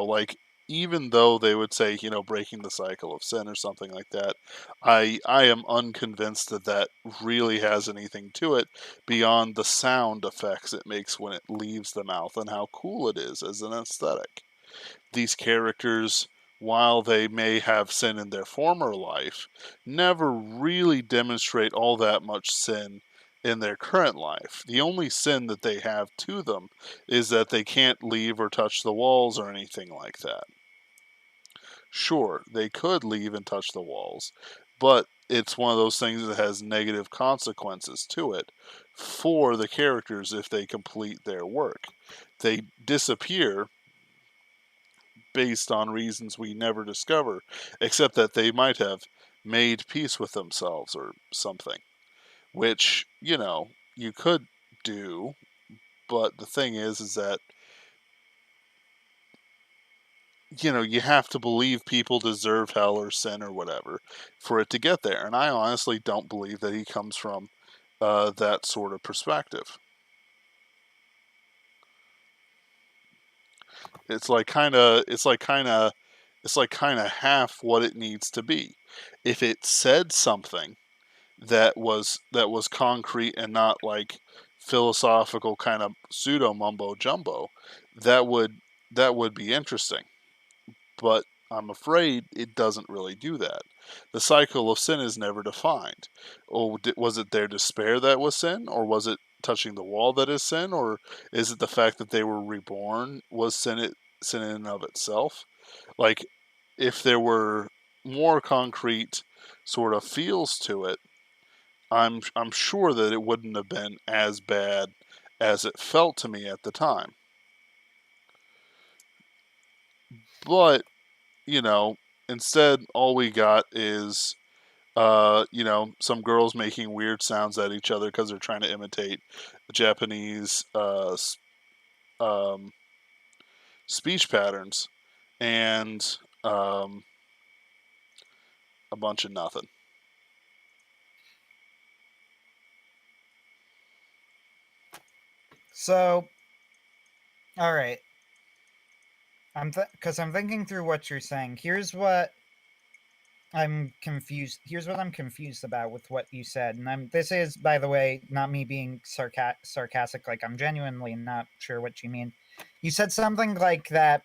like even though they would say, breaking the cycle of sin or something like that, I am unconvinced that that really has anything to it beyond the sound effects it makes when it leaves the mouth and how cool it is as an aesthetic. These characters, while they may have sin in their former life, never really demonstrate all that much sin in their current life. The only sin that they have to them is that they can't leave or touch the walls or anything like that. Sure, they could leave and touch the walls, but it's one of those things that has negative consequences to it for the characters if they complete their work. They disappear based on reasons we never discover, except that they might have made peace with themselves or something, which, you could do, but the thing is that, you have to believe people deserve hell or sin or whatever for it to get there. And I honestly don't believe that he comes from that sort of perspective. It's like kind of half what it needs to be. If it said something that was concrete and not like philosophical kind of pseudo mumbo jumbo, that would that would be interesting. But I'm afraid it doesn't really do that. The cycle of sin is never defined. Oh, was it their despair that was sin, or was it touching the wall that is sin, or is it the fact that they were reborn was sin in and of itself? Like, if there were more concrete sort of feels to it, I'm sure that it wouldn't have been as bad as it felt to me at the time. But, you know, instead all we got is some girls making weird sounds at each other because they're trying to imitate Japanese um, speech patterns and um, a bunch of nothing. So, all right, because I'm thinking through what you're saying. Here's what I'm confused about with what you said, and this is, by the way, not me being sarcastic. Like, I'm genuinely not sure what you mean. You said something like that.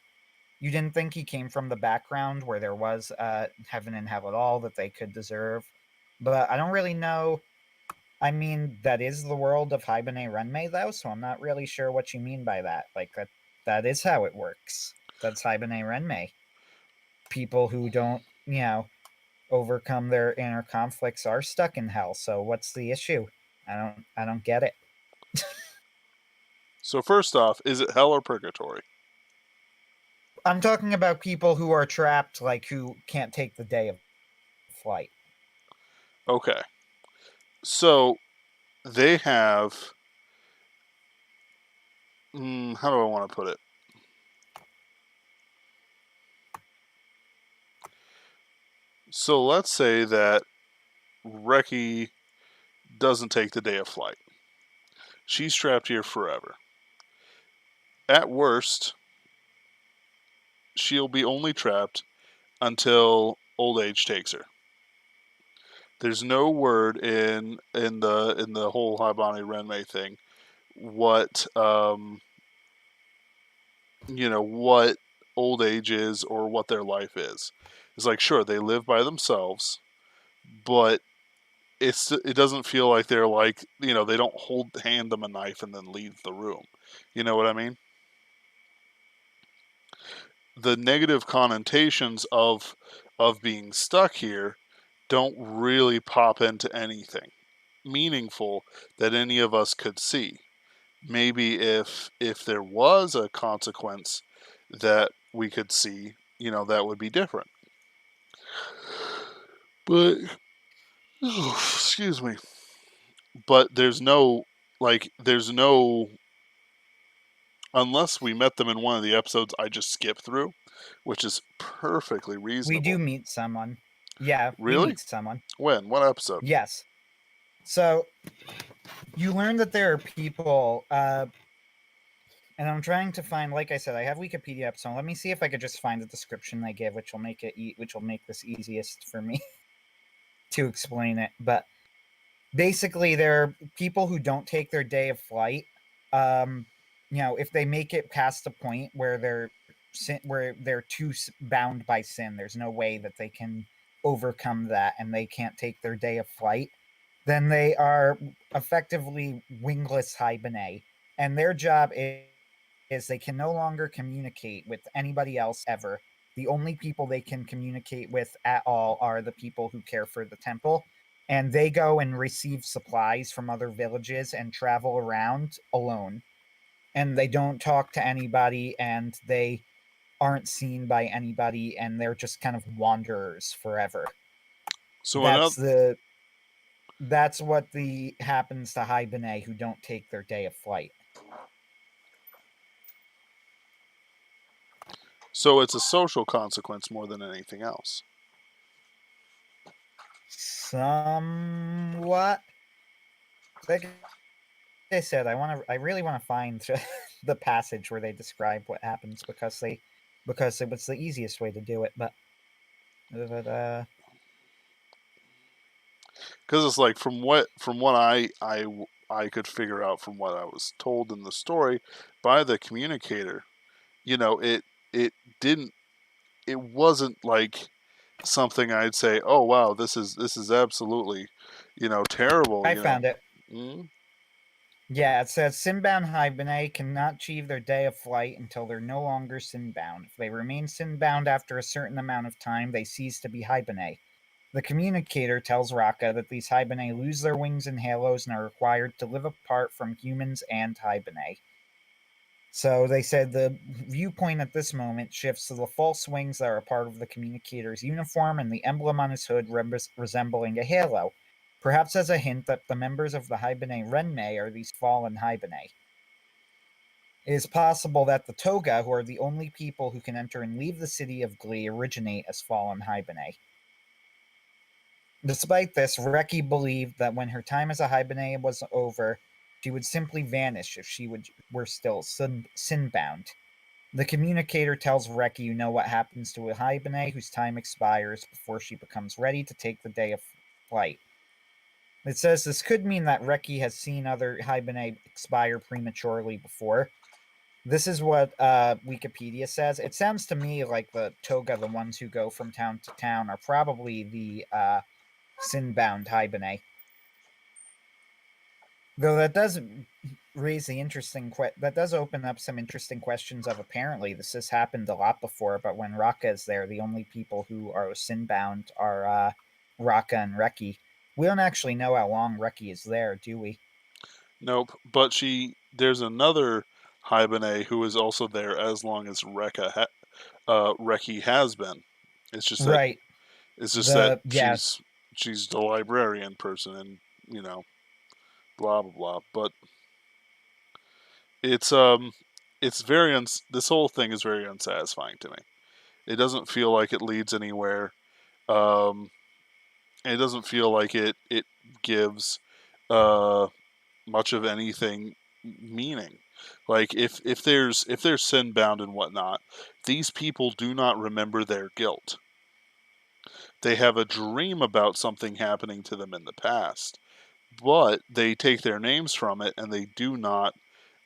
You didn't think he came from the background where there was heaven and hell at all that they could deserve, but I don't really know. I mean, that is the world of Haibane Renmei, though, so I'm not really sure what you mean by that. Like that is how it works. That's Haibane Renmei. People who don't, overcome their inner conflicts are stuck in hell. So what's the issue? I don't get it. So first off, is it hell or purgatory? I'm talking about people who are trapped, like who can't take the day of flight. Okay. So they have how do I want to put it? So let's say that Reki doesn't take the day of flight. She's trapped here forever. At worst, she'll be only trapped until old age takes her. There's no word in the whole Haibane Renmei thing what what old age is or what their life is. It's like sure they live by themselves, but it doesn't feel like they're like they don't hand them a knife and then leave the room. You know what I mean? The negative connotations of being stuck here don't really pop into anything meaningful that any of us could see. Maybe if there was a consequence that we could see, that would be different. But oh, excuse me. But there's no unless we met them in one of the episodes I just skipped through, which is perfectly We do reasonable. meet someone. Yeah, we Really? meet someone. When? What episode? Yes. So you learn that there are people, and I'm trying to find. Like I said, I have Wikipedia up, so let me see if I could just find the description they give, which will make which will make this easiest for me to explain it. But basically, there are people who don't take their day of flight. Um, if they make it past the point where they're too bound by sin, there's no way that they can overcome that, and they can't take their day of flight. Then they are effectively wingless Haibane, and their job is they can no longer communicate with anybody else ever. The only people they can communicate with at all are the people who care for the temple, and they go and receive supplies from other villages and travel around alone. And they don't talk to anybody, and they aren't seen by anybody, and they're just kind of wanderers forever. So another That's the that's what the happens to Haibane who don't take their day of flight. so it's a social consequence more than anything else. Somewhat. Like I said, I really want to find the passage where they describe what happens because it was the easiest way to do it. But Because it's like from what I could figure out from what I was told in the story by the communicator, it didn't it wasn't like something I'd say, oh wow, this is absolutely, terrible, I found it. Mm? Yeah, it says Sinbound Hibernate cannot achieve their day of flight until they're no longer sinbound. If they remain sinbound after a certain amount of time, they cease to be Hibernate. The communicator tells Raka that these Hibernate lose their wings and halos and are required to live apart from humans and Hibernate. So they said the viewpoint at this moment shifts to the false wings that are a part of the communicator's uniform and the emblem on his hood resembling a halo, perhaps as a hint that the members of the Haibane Renmei are these fallen Haibane. It is possible that the Toga, who are the only people who can enter and leave the city of Glee, originate as fallen Haibane. Despite this, Reki believed that when her time as a Haibane was over, she would simply vanish if were still sinbound. The communicator tells Reki you know what happens to a Haibane whose time expires before she becomes ready to take the day of flight. It says this could mean that Reki has seen other Haibane expire prematurely before. This is what Wikipedia says. It sounds to me like the Toga, the ones who go from town to town, are probably the sin-bound Haibane. Though that does raise the that does open up some interesting questions of apparently this has happened a lot before, but when Raka is there, the only people who are sin-bound are Raka and Reki. We don't actually know how long Reki is there, do we? Nope. But there's another Hibane who is also there as long as Reki has been. It's just that Right. it's just that The yeah, she's the librarian person, and you know, blah blah blah. But it's this whole thing is very unsatisfying to me. It doesn't feel like it leads anywhere. Um, and it doesn't feel like it gives uh, much of anything meaning. Like if there's sin bound and whatnot, these people do not remember their guilt. They have a dream about something happening to them in the past, but they take their names from it and they do not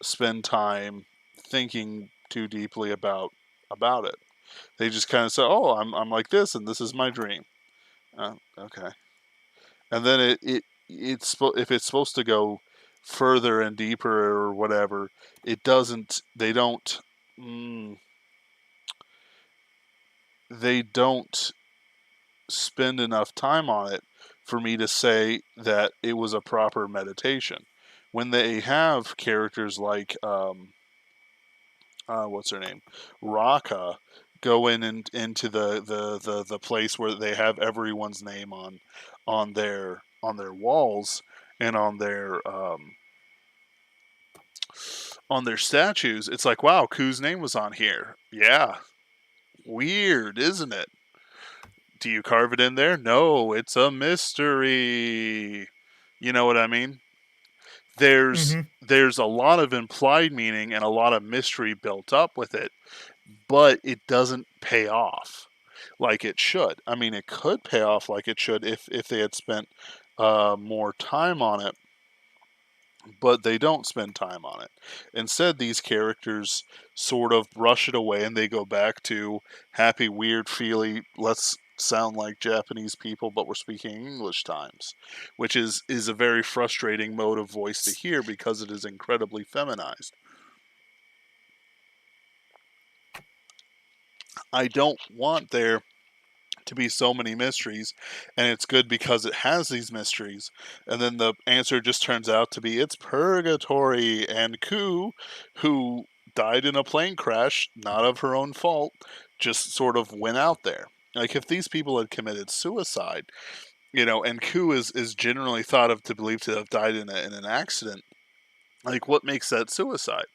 spend time thinking too deeply about it. They just kind of say, "Oh, I'm like this, and this is my dream." Okay, and then if it's supposed to go further and deeper or whatever, it doesn't. Mm, they don't spend enough time on it for me to say that it was a proper meditation. When they have characters like what's her name, Raka, go in and into the place where they have everyone's name on their walls and on their statues. It's like, wow, Ku's name was on here. Yeah, weird, isn't it? Do you carve it in there? No, it's a mystery. You know what I mean? Mm-hmm. There's a lot of implied meaning and a lot of mystery built up with it, but it doesn't pay off like it should. I mean, it could pay off like it should if they had spent more time on it, but they don't spend time on it. Instead, these characters sort of brush it away and they go back to happy, weird, feely, let's sound like Japanese people, but we're speaking English times, which is a very frustrating mode of voice to hear because it is incredibly feminized. I don't want there to be so many mysteries, and it's good because it has these mysteries. And then the answer just turns out to be it's purgatory, and Ku, who died in a plane crash, not of her own fault, just sort of went out there. Like if these people had committed suicide, and Ku is generally thought of to believe to have died in an accident, like what makes that suicide?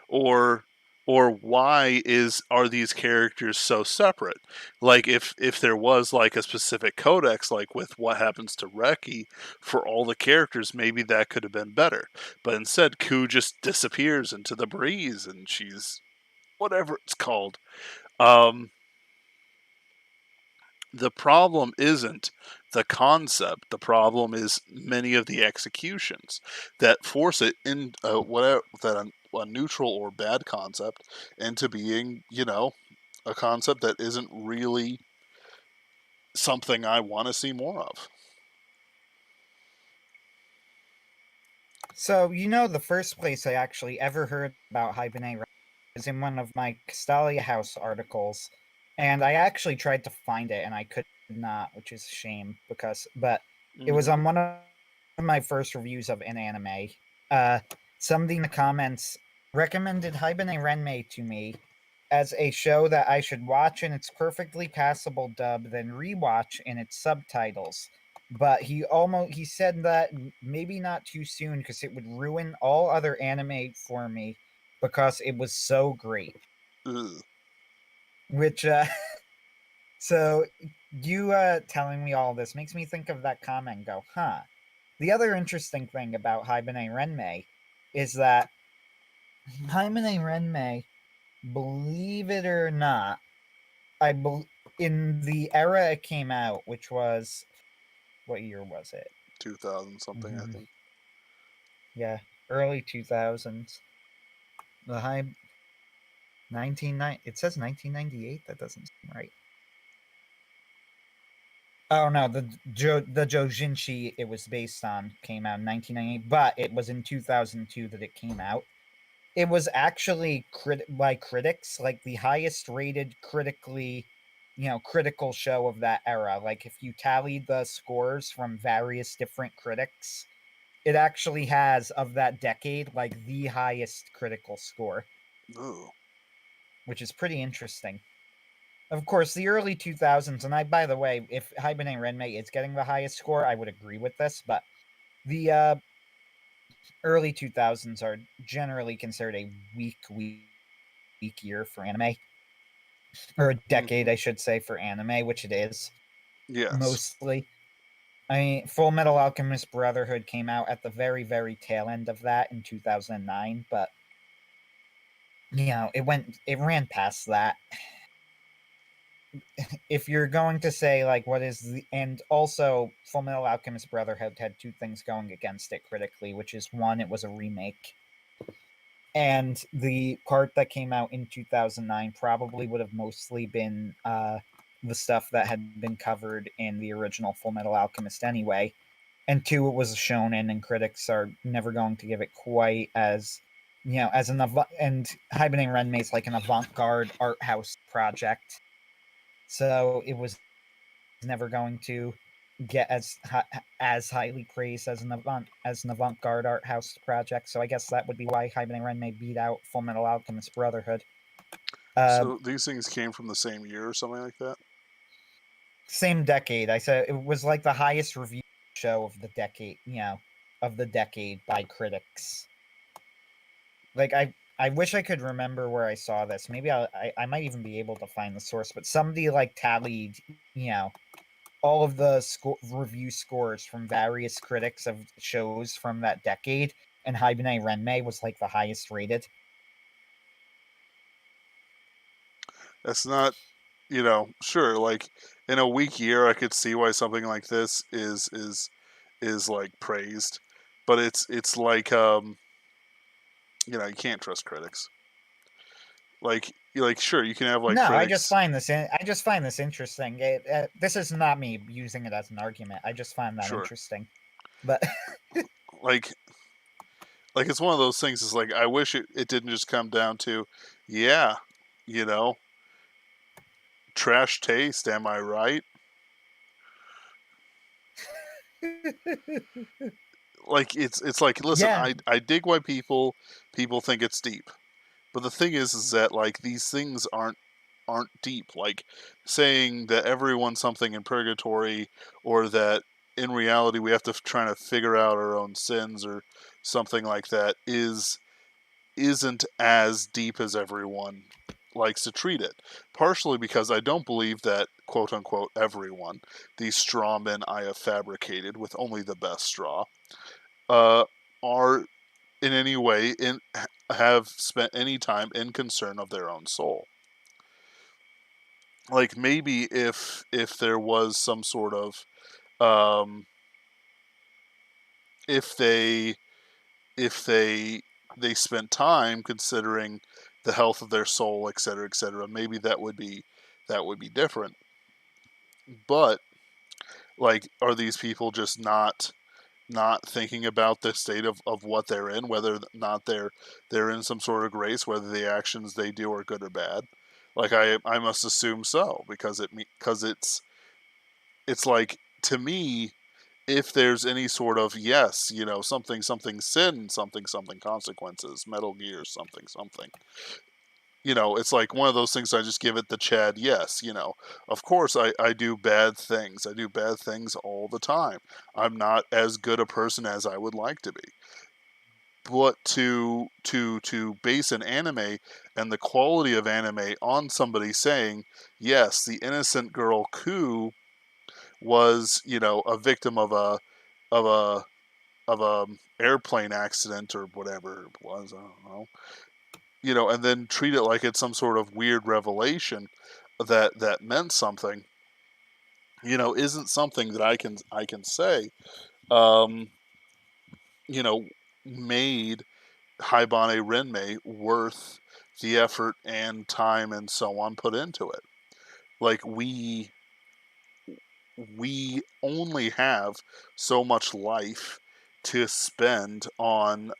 Or why is are these characters so separate? Like if there was like a specific codex, like with what happens to Reki for all the characters, maybe that could have been better. But instead Ku just disappears into the breeze and she's whatever it's called. Um the problem isn't the concept. The problem is many of the executions that force it in whatever that a neutral or bad concept into being, a concept that isn't really something I want to see more of. So, the first place I actually ever heard about Haibane is in one of my Castalia House articles, and I actually tried to find it and I could not, which is a shame but it was Hmm. on one of my first reviews of an anime. Uh, Somebody in the comments recommended Haibane Renmei to me as a show that I should watch in its perfectly passable dub, then rewatch in its subtitles. But he said that maybe not too soon because it would ruin all other anime for me because it was so great. Ugh. Which so you telling me all this makes me think of that comment and go, huh. The other interesting thing about Haibane Renmei is that Haibane Renmei, believe it or not, in the era it came out, which was what year was it? 2000 something, I Mm-hmm. think. Yeah, early 2000s. The high 1990. It says 1998. That doesn't seem right. Oh no, the Jojinshi it was based on came out in 1998, but it was in 2002 that it came out. It was actually by critics like the highest rated critical show of that era. Like if you tally the scores from various different critics, it actually has of that decade like the highest critical score, Ugh. which is pretty interesting. Of course, the early 2000s, and by the way, if Haibane Renmei is getting the highest score, I would agree with this, but the early 2000s are generally considered a weak year for anime, or a decade, Hmm. I should say, for anime, which it is. Yes. mostly. I mean, Full Metal Alchemist Brotherhood came out at the very, very tail end of that in 2009, but it ran past that. If you're going to say like what is the and also Full Metal Alchemist Brotherhood had two things going against it critically, which is one, it was a remake, and the part that came out in 2009 probably would have mostly been the stuff that had been covered in the original Full Metal Alchemist anyway. And two, it was a shonen, and critics are never going to give it quite as as and Haibane Renmei is like an avant-garde art house project, so it was never going to get as highly praised as an avant-garde art house project. So I guess that would be why Haibane Renmei beat out Full Metal Alchemist Brotherhood. Uh, So these things came from the same year or something like that? Same decade. I said it was like the highest review show of the decade. Of the decade by critics. Like I wish I could remember where I saw this. Maybe I might even be able to find the source, but somebody like tallied, you know, all of the review scores from various critics of shows from that decade, and Haibane Renmei was like the highest rated. That's not, sure, like in a weak year I could see why something like this is like praised. But it's like you can't trust critics. Like sure, you can have like No, critics. I just find this interesting. This is not me using it as an argument. I just find that Sure. interesting. But Like like it's one of those things, is like I wish it didn't just come down to, yeah, you know, trash taste, am I right? Like it's like, listen, yeah, I dig why people think it's deep. But the thing is that like these things aren't deep. Like saying that everyone's something in purgatory, or that in reality we have to try to figure out our own sins or something like that, isn't as deep as everyone likes to treat it. Partially because I don't believe that quote unquote everyone, these straw men I have fabricated with only the best straw, uh, are in any way have spent any time in concern of their own soul. Like maybe if there was some sort of um, if they spent time considering the health of their soul, et cetera, maybe that would be different. But like, are these people just not thinking about the state of what they're in, whether or not they're in some sort of grace, whether the actions they do are good or bad? Like I must assume so, because it's like, to me, if there's any sort of, yes, something something sin, something something consequences, Metal Gear something something, it's like one of those things. I just give it the Chad yes. Of course I do bad things. I do bad things all the time. I'm not as good a person as I would like to be. But to base an anime and the quality of anime on somebody saying, yes, the innocent girl Ku was, a victim of a of a airplane accident or whatever it was, I don't know, and then treat it like it's some sort of weird revelation that meant something, isn't something that I can say, um, you know, made Haibane Renmei worth the effort and time and so on put into it. Like we only have so much life to spend on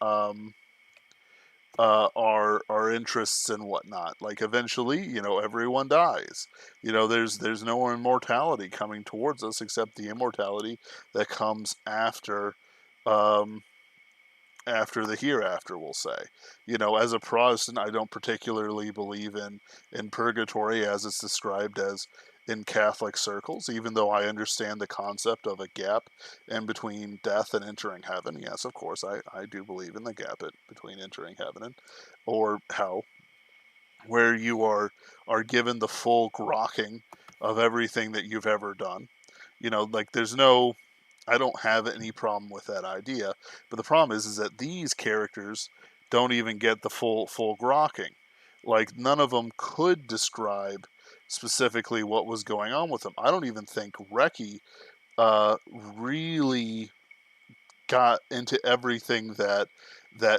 our interests and whatnot. Like eventually, everyone dies. There's no immortality coming towards us except the immortality that comes um, after the hereafter, we'll say. As a Protestant, I don't particularly believe in purgatory as it's described as in Catholic circles, even though I understand the concept of a gap in between death and entering heaven. Yes, of course, I do believe in the gap between entering heaven or hell, where you are given the full grokking of everything that you've ever done. Like there's no, I don't have any problem with that idea. But the problem is that these characters don't even get the full grokking. Like none of them could describe specifically what was going on with them. I don't even think Reki really got into everything that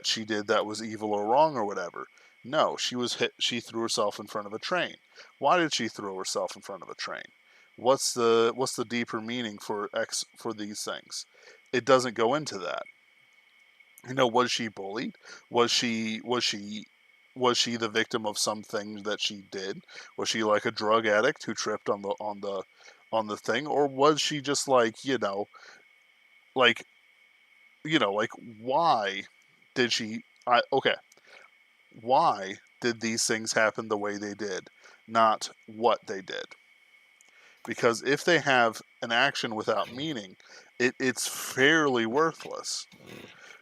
she did that was evil or wrong or whatever. No, she was hit. She threw herself in front of a train. Why did she throw herself in front of a train? What's the deeper meaning for these things? It doesn't go into that. Was she bullied? Was she the victim of something that she did? Was she like a drug addict who tripped on the thing, or was she just like like why did she? Okay, why did these things happen the way they did, not what they did? Because if they have an action without meaning, it's fairly worthless.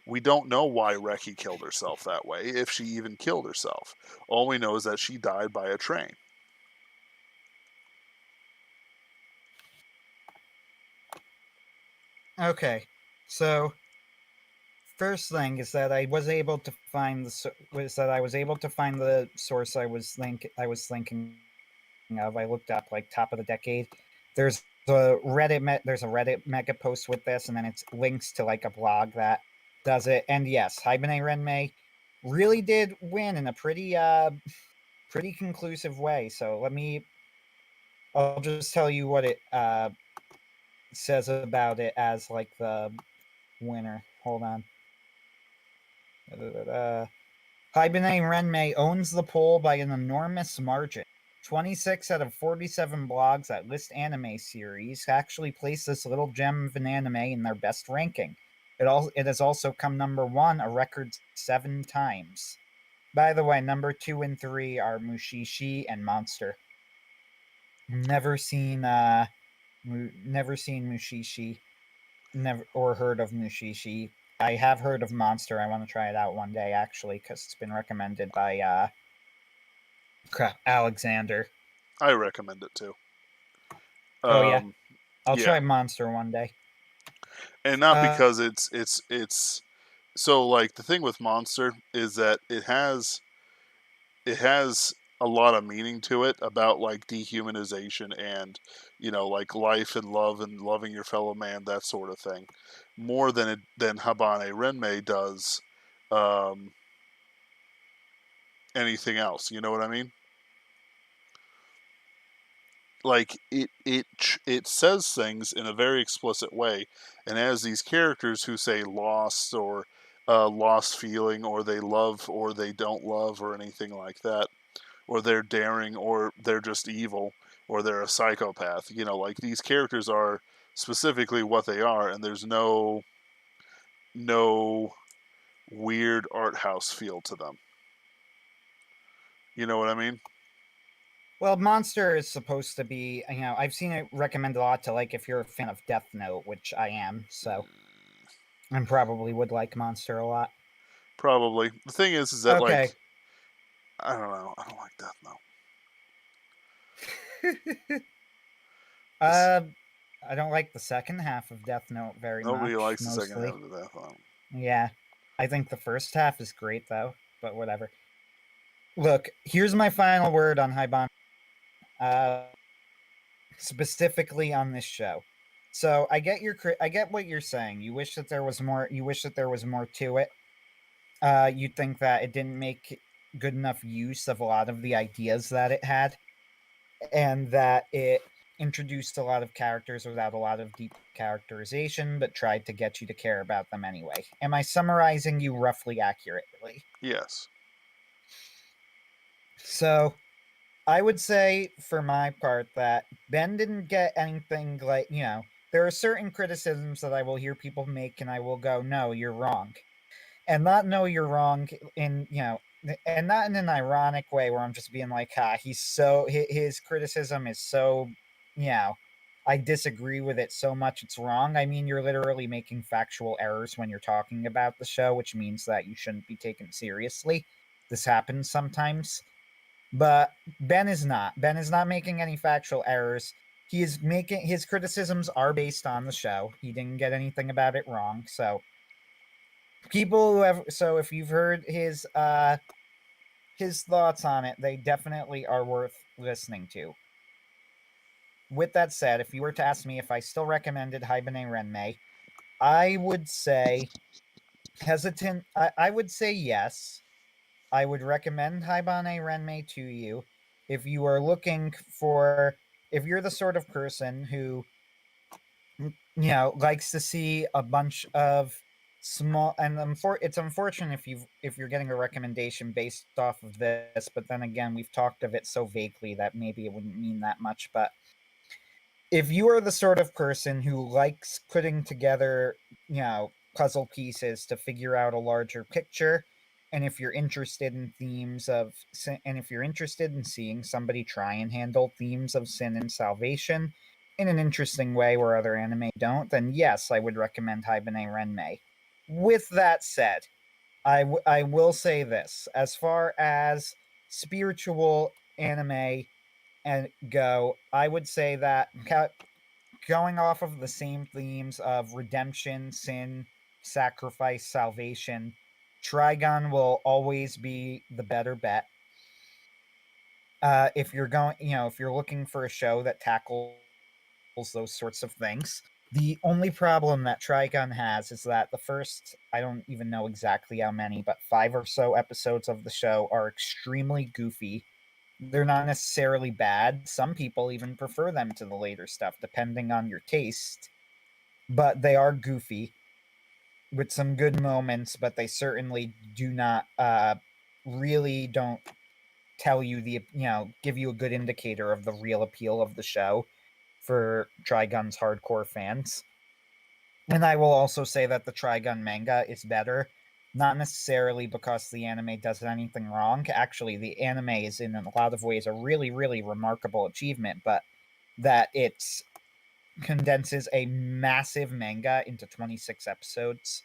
We don't know why Reki killed herself that way, if she even killed herself. All we know is that she died by a train. Okay, so first thing is that I was able to find the source I was thinking of. I looked up like top of the decade. There's there's a Reddit mega post with this, and then it's links to like a blog that does it. And yes, Haibane Renmei really did win in a pretty conclusive way. So I'll just tell you what it says about it as like the winner. Hold on. Haibane Renmei owns the poll by an enormous margin. 26 out of 47 blogs that list anime series actually place this little gem of an anime in their best ranking. It has also come number one a record 7 times. By the way, number 2 and 3 are Mushishi and Monster. Never seen never seen Mushishi, never or heard of Mushishi. I have heard of Monster. I want to try it out one day actually because it's been recommended by Alexander. I recommend it too. Oh yeah, Um, I'll yeah, try Monster one day. and not Uh, because it's so like the thing with Monster is that it has a lot of meaning to it about like dehumanization and like life and love and loving your fellow man, that sort of thing, more than Habane Renmei does um, anything else. You know what I mean? Like it says things in a very explicit way, and as these characters who say lost or lost feeling, or they love or they don't love or anything like that, or they're daring or they're just evil or they're a psychopath. Like these characters are specifically what they are, and there's no weird art house feel to them. You know what I mean? well, Monster is supposed to be. I've seen it recommended a lot to like if you're a fan of Death Note, which I am. So I probably would like Monster a lot. Probably. The thing is that Okay. like I don't know. I don't like Death Note. It's, uh, I don't like the second half of Death Note very nobody much. likes the second half Mostly, of Death Note. yeah. I think the first half is great though, but whatever. Look, here's my final word on Haibon. Uh, Specifically on this show. So I get what you're saying. You wish that there was more. You wish that there was more to it. You think that it didn't make good enough use of a lot of the ideas that it had, and that it introduced a lot of characters without a lot of deep characterization, but tried to get you to care about them anyway. Am I summarizing you roughly accurately? Yes. So I would say, for my part, that Ben didn't get anything like, there are certain criticisms that I will hear people make and I will go, no, you're wrong. And not no, you're wrong and not in an ironic way where I'm just being like, his criticism is so, you know, I disagree with it so much it's wrong. I mean, you're literally making factual errors when you're talking about the show, which means that you shouldn't be taken seriously. This happens sometimes. But Ben is not. Ben is not making any factual errors. he is making his criticisms are based on the show. He didn't get anything about it wrong. So people who have so if you've heard his thoughts on it, they definitely are worth listening to. With that said, if you were to ask me if I still recommended Haibane Renmei, I would say hesitant. I would say yes. I would recommend Haibane Renmei to you if you are looking for, if you're the sort of person who, likes to see a bunch of small, and it's unfortunate if you're getting a recommendation based off of this, but then again, we've talked of it so vaguely that maybe it wouldn't mean that much. But if you are the sort of person who likes putting together, puzzle pieces to figure out a larger picture, and if you're interested in and if you're interested in seeing somebody try and handle themes of sin and salvation in an interesting way where other anime don't, then yes, I would recommend Haibane Renmei. With that said, I will say this: as far as spiritual anime and go, I would say that going off of the same themes of redemption, sin, sacrifice, salvation, Trigon will always be the better bet. If you're looking for a show that tackles those sorts of things, the only problem that Trigon has is that the first, I don't even know exactly how many, but 5 or so episodes of the show are extremely goofy. They're not necessarily bad. Some people even prefer them to the later stuff, depending on your taste. But they are goofy with some good moments, but they certainly do not really don't tell you give you a good indicator of the real appeal of the show for Trigun's hardcore fans. And I will also say that the Trigun manga is better, not necessarily because the anime does anything wrong. Actually, the anime is in a lot of ways a really, really remarkable achievement, but that it condenses a massive manga into 26 episodes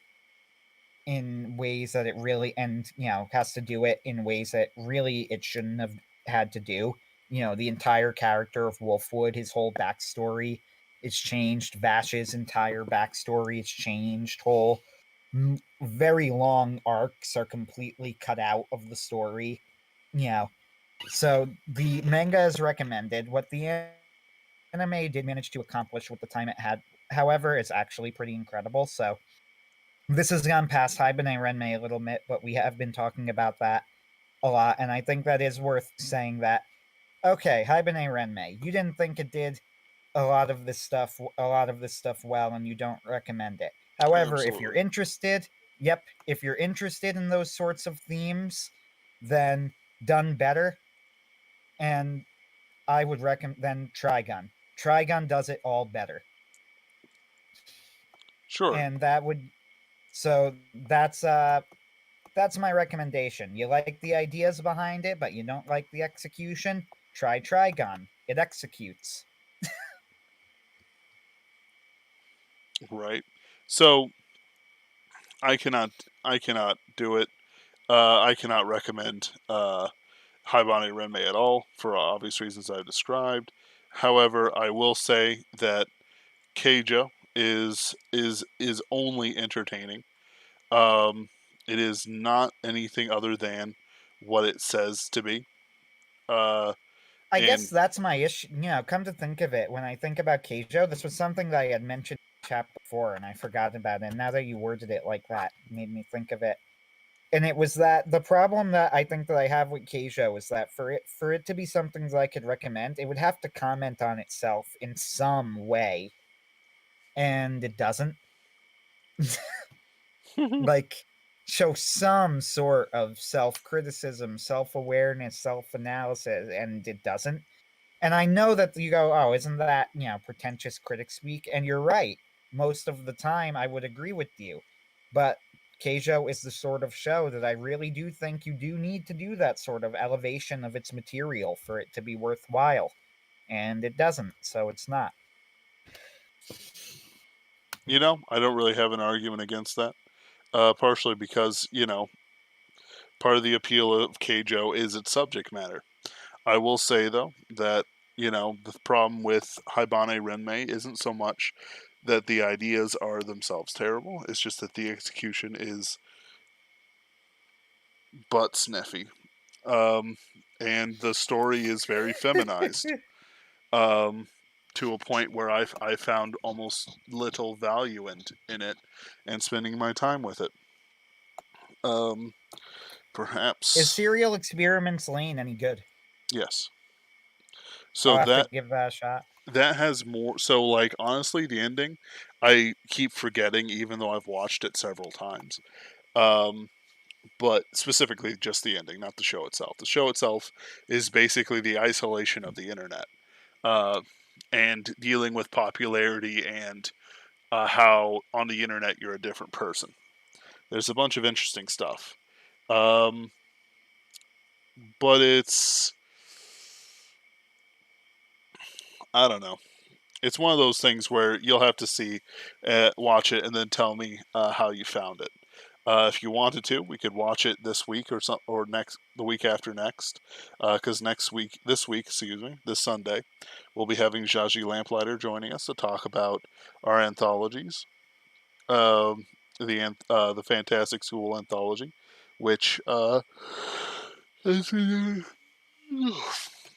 in ways that it really, and has to do it in ways that really it shouldn't have had to do. The entire character of Wolfwood, his whole backstory is changed. Vash's entire backstory is changed. Whole very long arcs are completely cut out of the story. you know so the manga is recommended. What the anime did manage to accomplish with the time it had, however, is actually pretty incredible. So this has gone past Haibane Renmei a little bit, but we have been talking about that a lot, and I think that is worth saying that. Okay, Haibane Renmei, you didn't think it did a lot of this stuff well, and you don't recommend it. However, if you're Absolutely. interested, yep, if you're interested in those sorts of themes, then done better, and I would recommend then Trigun. Trigun does it all better, Sure. and that would so that's my recommendation. You like the ideas behind it, but you don't like the execution? Try Trigon. It executes. Right. So I cannot do it. I cannot recommend Haibane Renmei at all for obvious reasons I've described. However, I will say that Keijo is only entertaining. It is not anything other than what it says to be. Uh, I guess and that's my issue. Come to think of it, when I think about Keijo, this was something that I had mentioned in chat before, and I forgot about it. And now that you worded it like that, it made me think of it. And it was that the problem that I think that I have with Keijo is that for it to be something that I could recommend, it would have to comment on itself in some way, and it doesn't. Like, show some sort of self-criticism, self-awareness, self-analysis, and it doesn't. And I know that you go, oh, isn't that, pretentious critic speak? And you're right. Most of the time I would agree with you. But Keijo is the sort of show that I really do think you do need to do that sort of elevation of its material for it to be worthwhile. And it doesn't, so it's not. I don't really have an argument against that. Partially because part of the appeal of Keijo is its subject matter. I will say though that the problem with Haibane Renmei isn't so much that the ideas are themselves terrible. It's just that the execution is butt sniffy. Um, and the story is very feminized, um, to a point where I found almost little value in it and spending my time with it. Um, Is Perhaps, Serial Experiments Lane any good? yes. I'll So have to that give that a shot. that has more. So, like, honestly, the ending, I keep forgetting, even though I've watched it several times. Um, but specifically, just the ending, not the show itself. The show itself is basically the isolation of the internet, uh, and dealing with popularity and how on the internet you're a different person. There's a bunch of interesting stuff, um, but it's, I don't know. It's one of those things where you'll have to watch it, and then tell me how you found it. If you wanted to, we could watch it this week or next, the week after next. Because this Sunday, we'll be having Jaji Lamplighter joining us to talk about our anthologies. Um, the Fantastic School anthology, which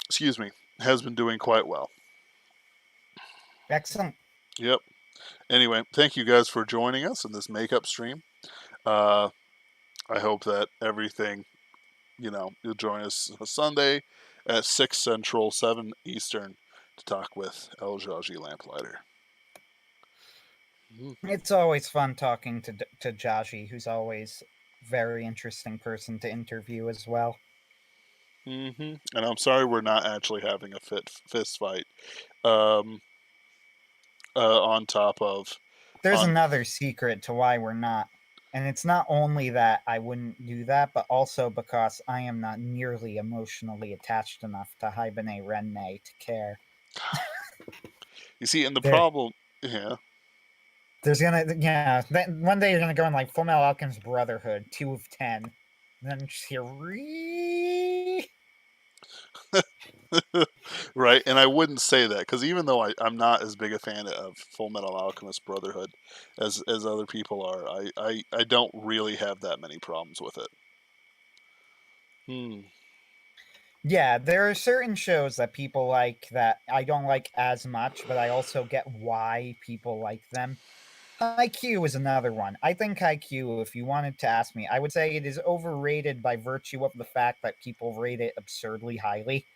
excuse me, has been doing quite well. Excellent. Yep. Anyway, thank you guys for joining us in this makeup stream. Uh, I hope that everything, you'll join us Sunday at 6 Central, 7 Eastern to talk with El Jaji Lamplighter. Mm-hmm. It's always fun talking to Jaji, who's always very interesting person to interview as well. Mm-hmm. And I'm sorry we're not actually having a fist fight, um, on top of, There's on, another secret to why we're not. And it's not only that I wouldn't do that, but also because I am not nearly emotionally attached enough to Haibane Renmei to care. you see, and the There, problem, yeah. there's gonna, yeah. One day you're gonna go in like Full Metal Alchemist Brotherhood, 2 of 10, and then just hear, Right, and I wouldn't say that because even though I'm not as big a fan of Full Metal Alchemist Brotherhood as other people are, I don't really have that many problems with it. Hmm. Yeah, there are certain shows that people like that I don't like as much, but I also get why people like them. IQ is another one. I think IQ, if you wanted to ask me, I would say it is overrated by virtue of the fact that people rate it absurdly highly.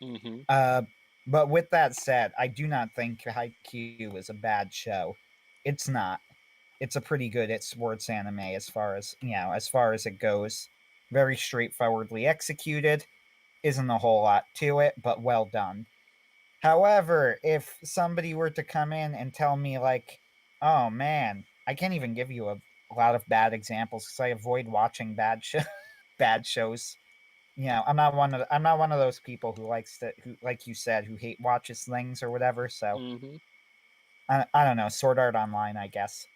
Mm-hmm. Uh, but with that said, I do not think IQ is a bad show. It's not. It's a pretty good sports anime as far as it goes. Very straightforwardly executed. Isn't a whole lot to it, but well done. However, if somebody were to come in and tell me like, "Oh man, I can't even give you a lot of bad examples because I avoid watching bad shows." I'm not one of those people who likes to who like you said who hate watches things or whatever. So Mm-hmm. I don't know. Sword Art Online, I guess.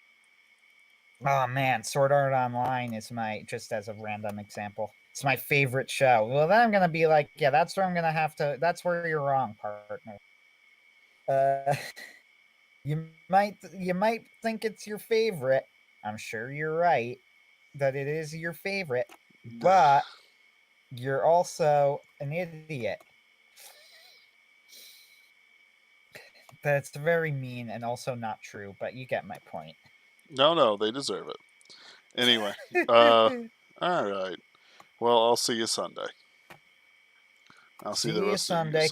Oh man, Sword Art Online is my just as a random example. It's my favorite show. Well, then I'm gonna be like, yeah, that's where I'm gonna have to. That's where you're wrong, partner. Uh, you might think it's your favorite. I'm sure you're right that it is your favorite, but you're also an idiot. That's very mean and also not true, but you get my point. No, no, they deserve it. Anyway, uh, all right. Well, I'll see you Sunday. I'll see the See you rest of you Sunday. Sunday.